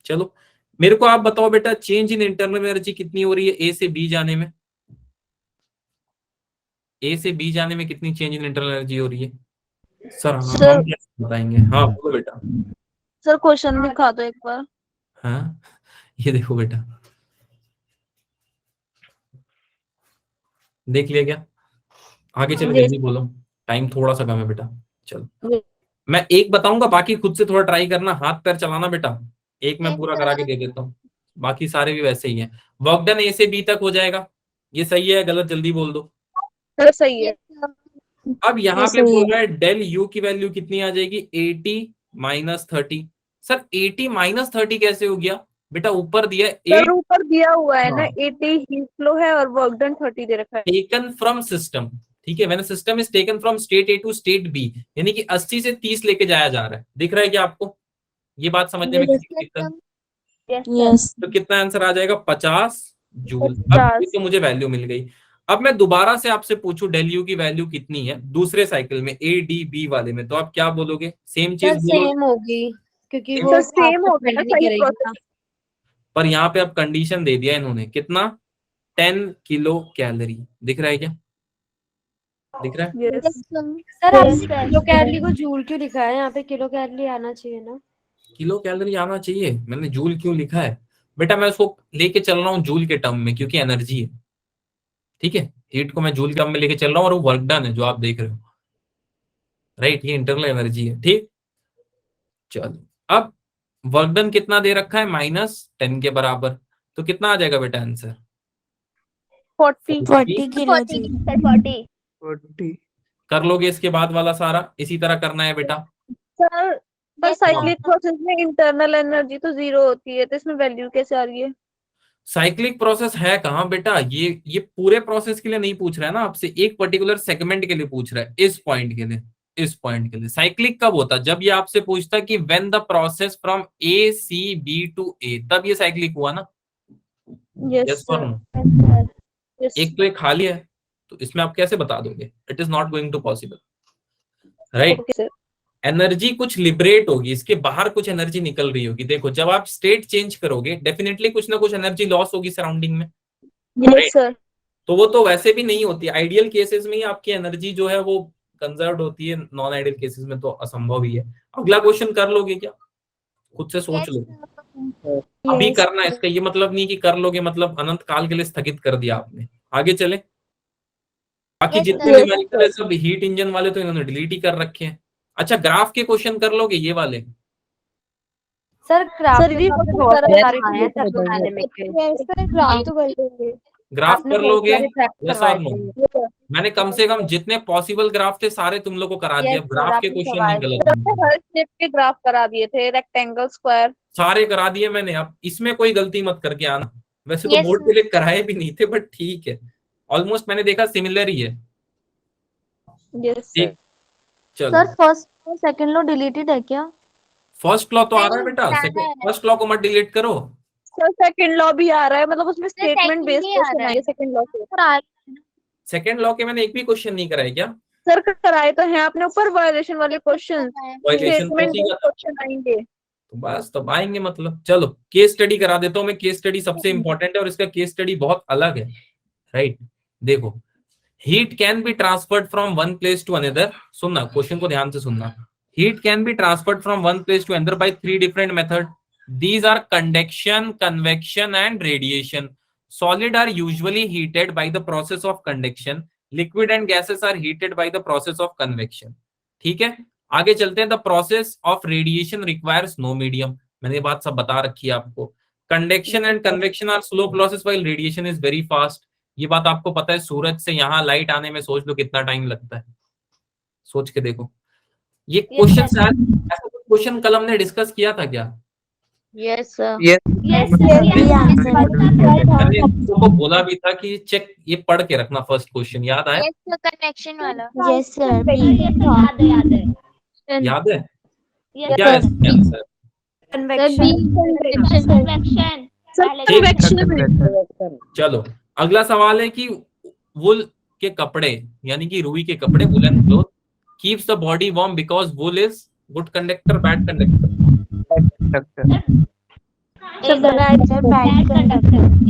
चलो मेरे को आप बताओ बेटा, चेंज इन इंटरनल एनर्जी कितनी हो रही है ए से बी जाने में? ए से बी जाने में कितनी चेंज इन इंटरनल एनर्जी हो रही है? सर हम कैसे बताएंगे? हाँ बोलो बेटा। सर क्वेश्चन दिखा दो एक बार। हाँ ये देखो बेटा, देख लिया क्या? आगे चलो जल्दी बोलो, टाइम थोड़ा सा कम है बेटा। चलो मैं एक बताऊंगा, बाकी खुद से थोड़ा ट्राई करना, हाथ पैर चलाना बेटा, एक मैं पूरा करा के दे देता हूँ, बाकी सारे भी वैसे ही हैं। वर्क डन ए से बी तक हो जाएगा, ये सही है गलत जल्दी बोल दो। सर सही है। अब यहाँ पे बोल रहा है डेल यू की वैल्यू कितनी आ जाएगी, 80 माइनस 30। सर 80 माइनस 30 कैसे हो गया बेटा? ऊपर दिया सर ऊपर दिया हुआ है ना, हाँ। 80 हीट फ्लो है और वर्क डन 30 दे रखा है। टेकन फ्रॉम सिस्टम, ठीक है, when system is taken from state A to state B, यानी कि 80 से 30 लेके जाया जा रहा है। दिख रहा है क्या आपको? ये बात समझने में किसी को दिक्कत? यस तो कितना आंसर आ जाएगा, 50 जूल। अब ये तो मुझे वैल्यू मिल गई। अब मैं दोबारा से आपसे पूछूं डेल यू की वैल्यू कितनी है दूसरे साइकिल में ए डी बी वाले में, तो आप क्या बोलोगे? सेम चीज बोलोगे? सेम होगी क्योंकि Same वो सेम हो गया ना, नहीं सही करेगी प्रोसेस। ना। पर यहाँ पे अब कंडीशन दे दिया इन्होंने, कितना? 10 किलो कैलोरी। दिख रहा है क्या? दिख रहा है? यस सर आपने किलो कैलोरी को जूल क्यों लिखा है? यहाँ पे किलो कैलोरी आना चाहिए ना। किलो कैलोरी आना चाहिए, मैंने जूल क्यों लिखा है बेटा? मैं उसको लेके चल रहा हूँ जूल के टर्म में, क्योंकि एनर्जी है, ठीक है। हीट को मैं जूल के टर्म में लेके चल रहा हूँ, और वो वर्क डन है जो आप देख रहे हो, राइट, ये इंटरनल एनर्जी है, ठीक। चलो अब वर्क डन कितना दे रखा है, -10 के बराबर, तो कितना आ जाएगा बेटा आंसर? 40 किलो जी। 40 कर लोगे इसके बाद वाला सारा, इसी तरह करना है बेटा। सर पर साइक्लिक प्रोसेस में इंटरनल एनर्जी तो 0 होती है, तो इसमें वैल्यू कैसे आ रही है? साइक्लिक प्रोसेस है कहाँ बेटा? ये पूरे प्रोसेस के लिए नहीं पूछ रहा है ना आपसे, एक पर्टिकुलर सेगमेंट के लिए पूछ रहा है, इस पॉइंट के लिए, इस पॉइंट के लिए साइक्लिक कब होता, जब ये आपसे पूछता कि when the process from A C B to A, तब ये साइक्लिक हुआ ना। यस यस और सर। नो। यस एक तो एक खाली है, तो इसमें आप कैसे बता दोगे, it is not going to possible, right. Okay sir. Energy कुछ लिबरेट होगी, इसके बाहर कुछ एनर्जी निकल रही होगी। देखो जब आप स्टेट चेंज करोगे डेफिनेटली कुछ ना कुछ एनर्जी लॉस होगी सराउंडिंग में, यस सर। तो वो तो वैसे भी नहीं होती, आइडियल केसेस में ही आपकी एनर्जी जो है वो कंजर्व होती है, नॉन आइडियल केसेस में तो असंभव ही है। अगला क्वेश्चन कर लोगे क्या, खुद से सोच लो। अभी करना है, इसका ये मतलब नहीं कि कर लोगे मतलब अनंत काल के लिए स्थगित कर दिया आपने। आगे चले, बाकी जितने न्यूमेरिकल है सब हीट इंजन वाले तो इन्होंने डिलीट ही कर रखे हैं। अच्छा ग्राफ के क्वेश्चन कर लोगे ये वाले। सर सर ये बहुत सारे सारे आए थर्मोडायनेमिक के। सर ग्राफ तो कर देंगे। ग्राफ आपने कर बहुत लोगे, सारे चेक यस करवाए और नो। थे। मैंने कम से कम जितने पॉसिबल ग्राफ थे सारे तुम लोग को करा दिया, Yes, sir, ग्राफ के आपने क्वेश्चन करवाए नहीं थे। गलत हर शेप के ग्राफ करा दिए थे, रेक्टेंगल, स्क्वायर। सारे करा दिए मैंने। अब इसमें कोई गलती मत करके आना, वैसे तो Yes, बोर्ड sir. के लिए कराए भी नहीं थे बट ठीक है, ऑलमोस्ट मैंने देखा सिमिलर ही है। यस ठीक, सर। चलो फर्स्ट सेकंड लो डिलीटेड है क्या? फर्स्ट लॉ तो आ रहा है बेटा, फर्स्ट लॉ को मत डिलीट करो। सर सेकंड लॉ भी आ रहा है, मतलब उसमें स्टेटमेंट second बेस्ड ही आ क्वेश्चन रहा है है। सेकंड लॉ से। सेकेंड लॉ के मैंने एक भी क्वेश्चन नहीं कराया क्या, सर कराए तो हैं आपने ऊपर, वायलेशन वाले क्वेश्चन, वायलेशन स्टेटमेंट तो बेस्ड क्वेश्चन आएंगे। तो बस तब आएंगे मतलब। चलो केस स्टडी करा देता हूँ मैं, केस स्टडी सबसे इंपॉर्टेंट है और इसका केस स्टडी बहुत अलग है, राइट। देखो heat can be transferred from one place to another, सुनना क्वेश्चन को ध्यान से सुनना। Heat can be transferred from one place to another by three different method, these are conduction, convection and radiation. Solid are usually heated by the process of conduction, liquid and gases are heated by the process of convection. ठीक है, आगे चलते हैं। The process of radiation requires no medium, मैंने ये बात सब बता रखी है आपको। Conduction and convection are slow process while radiation is very fast, ये बात आपको पता है। सूरज से यहाँ लाइट आने में सोच लो कितना टाइम लगता है, सोच के देखो। ये क्वेश्चन शायद ऐसा क्वेश्चन कल हमने डिस्कस किया था क्या, यस सर। Yes, मैंने तुमको बोला भी था कि चेक ये पढ़ के रखना फर्स्ट क्वेश्चन, याद आया? कनेक्शन वाला। Yes, sir. याद है। याद है Yes, क्या है इसका आंसर? चलो अगला सवाल है कि वुल के कपड़े यानी कि रुई के कपड़े, woollen cloth, keeps the body warm because wool is good conductor bad conductor.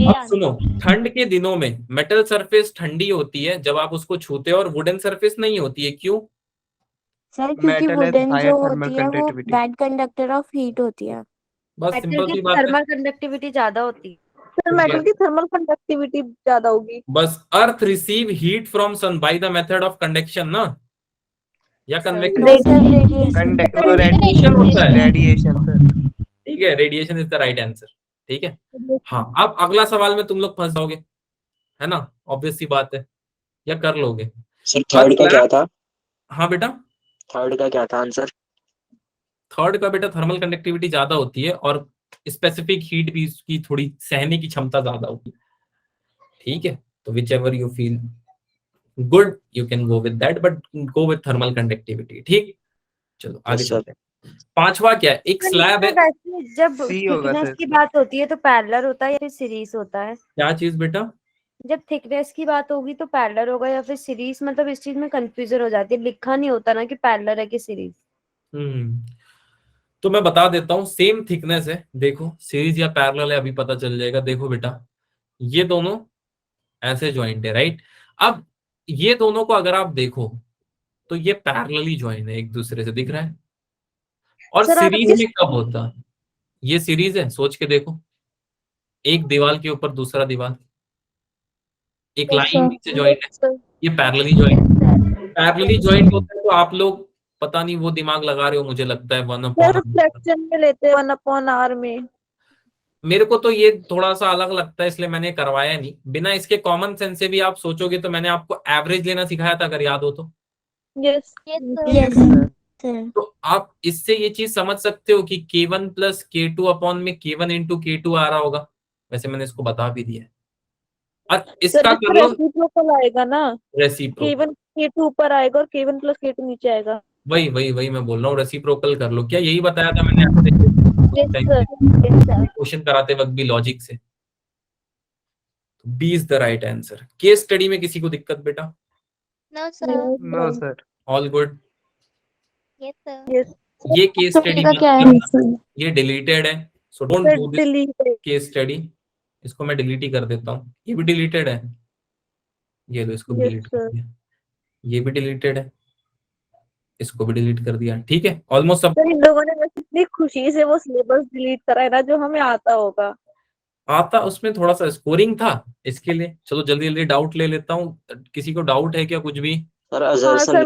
अब सुनो, ठंड के दिनों में मेटल सरफेस ठंडी होती है जब आप उसको छूते हो और वुडन सरफेस नहीं होती है, क्यों? सर क्योंकि Metal has वुडन higher जो thermal होती है वो conducटिविटी। बैड कंडक्टर ऑफ हीट होती है। बस सिंपल सी बात है। थर्मल कंडक्टिविटी ज्यादा होती है। सर मेटल की थर्मल कंडक्टिविटी ज्यादा होगी। बस earth receive heat from sun by the method of conduction ना, या कन्वेक्शन? रेडिएशन होता है। Radiation sir. ठीक है, radiation is the right answer. ठीक है, हाँ अब अगला सवाल में तुम लोग फंस जाओगे, है ना, ऑब्वियस सी बात है, या कर लोगे? सर थर्ड का क्या था? हाँ बेटा, थर्ड का क्या था आंसर? थर्ड का बेटा थर्मल कंडक्टिविटी ज्यादा होती है और स्पेसिफिक हीट भी इसकी थोड़ी सहने की क्षमता ज्यादा होती है। ठीक है, तो which ever you feel good you can go with that, but go with thermal conductivity. ठीक, चलो आगे Yes, sir. चलते हैं। पांचवा क्या है, एक स्लैब है। वैसे जब C होगा थिकनेस सर। की बात होती है तो पैरेलल होता है या फिर सीरीज होता है? क्या चीज बेटा? जब थिकनेस की बात होगी तो पैरेलल होगा या फिर सीरीज, मतलब इस चीज में कंफ्यूजन हो जाती है, लिखा नहीं होता ना कि पैरेलल है कि सीरीज। तो मैं बता देता हूँ, सेम थिकनेस है, देखो सीरीज या पैरेलल है अभी पता चल जाएगा। देखो बेटा ये दोनों ऐसे ज्वाइंट है, राइट। अब ये दोनों को अगर आप देखो तो ये पैरेलली ज्वाइन है, एक दूसरे से दिख रहा है। और सर, आप सीरीज किस- में कब होता है? ये सीरीज है, सोच के देखो, एक दीवार के ऊपर दूसरा दीवार, एक लाइन से ज्वाइंट है, ये पैरेलली ज्वाइंट। पैरेलली ज्वाइंट होता है तो आप लोग पता नहीं वो दिमाग लगा रहे हो, मुझे लगता है 1/r। फ्रैक्शन में लेते हैं 1/r में। मेरे को तो ये थोड़ा सा अलग लगता है इसलिए मैंने करवाया नहीं। बिना इसके कॉमन सेंस से भी आप सोचोगे तो मैंने आपको एवरेज लेना सिखाया था अगर याद हो तो। Yes Yes, sir. तो आप इससे ये चीज समझ सकते हो कि K1 प्लस K2 अपॉन में K1 इंटू K2 आ रहा होगा। वैसे मैंने इसको बता भी दिया है। और इसका कर लो रेसिप्रोकल आएगा ना, रेसिप्रोकल। K1 K2 ऊपर आएगा और K1 प्लस K2 नीचे आएगा। वही वही वही मैं बोल रहा हूँ, रेसिप्रोकल कर लो। क्या यही बताया था मैंने आपसे Yes, sir. Yes, sir. Question कराते वक्त भी लॉजिक से? B is the right answer. Case study में किसी को दिक्कत बेटा? No sir. No sir. All good. Yes sir. Yes. ये केस स्टडी का क्या है? ये डिलीटेड है, so don't do this Delete. Case study. इसको मैं डिलीट ही कर देता हूँ, ये भी डिलीटेड है। ये लो, इसको भी Yes, डिलीट कर sir. दिया। ये भी डिलीटेड है, इसको भी डिलीट कर दिया। ठीक है, ऑलमोस्ट सब सर इन लोगों ने बस इतनी खुशी से वो सिलेबस डिलीट करा है ना, जो हमें आता होगा। आता। उसमें थोड़ा सा स्कोरिंग था इसके लिए। चलो जल्दी जल्दी डाउट ले लेता हूँ। किसी को डाउट है क्या कुछ भी? सर अजहर हाँ सर सर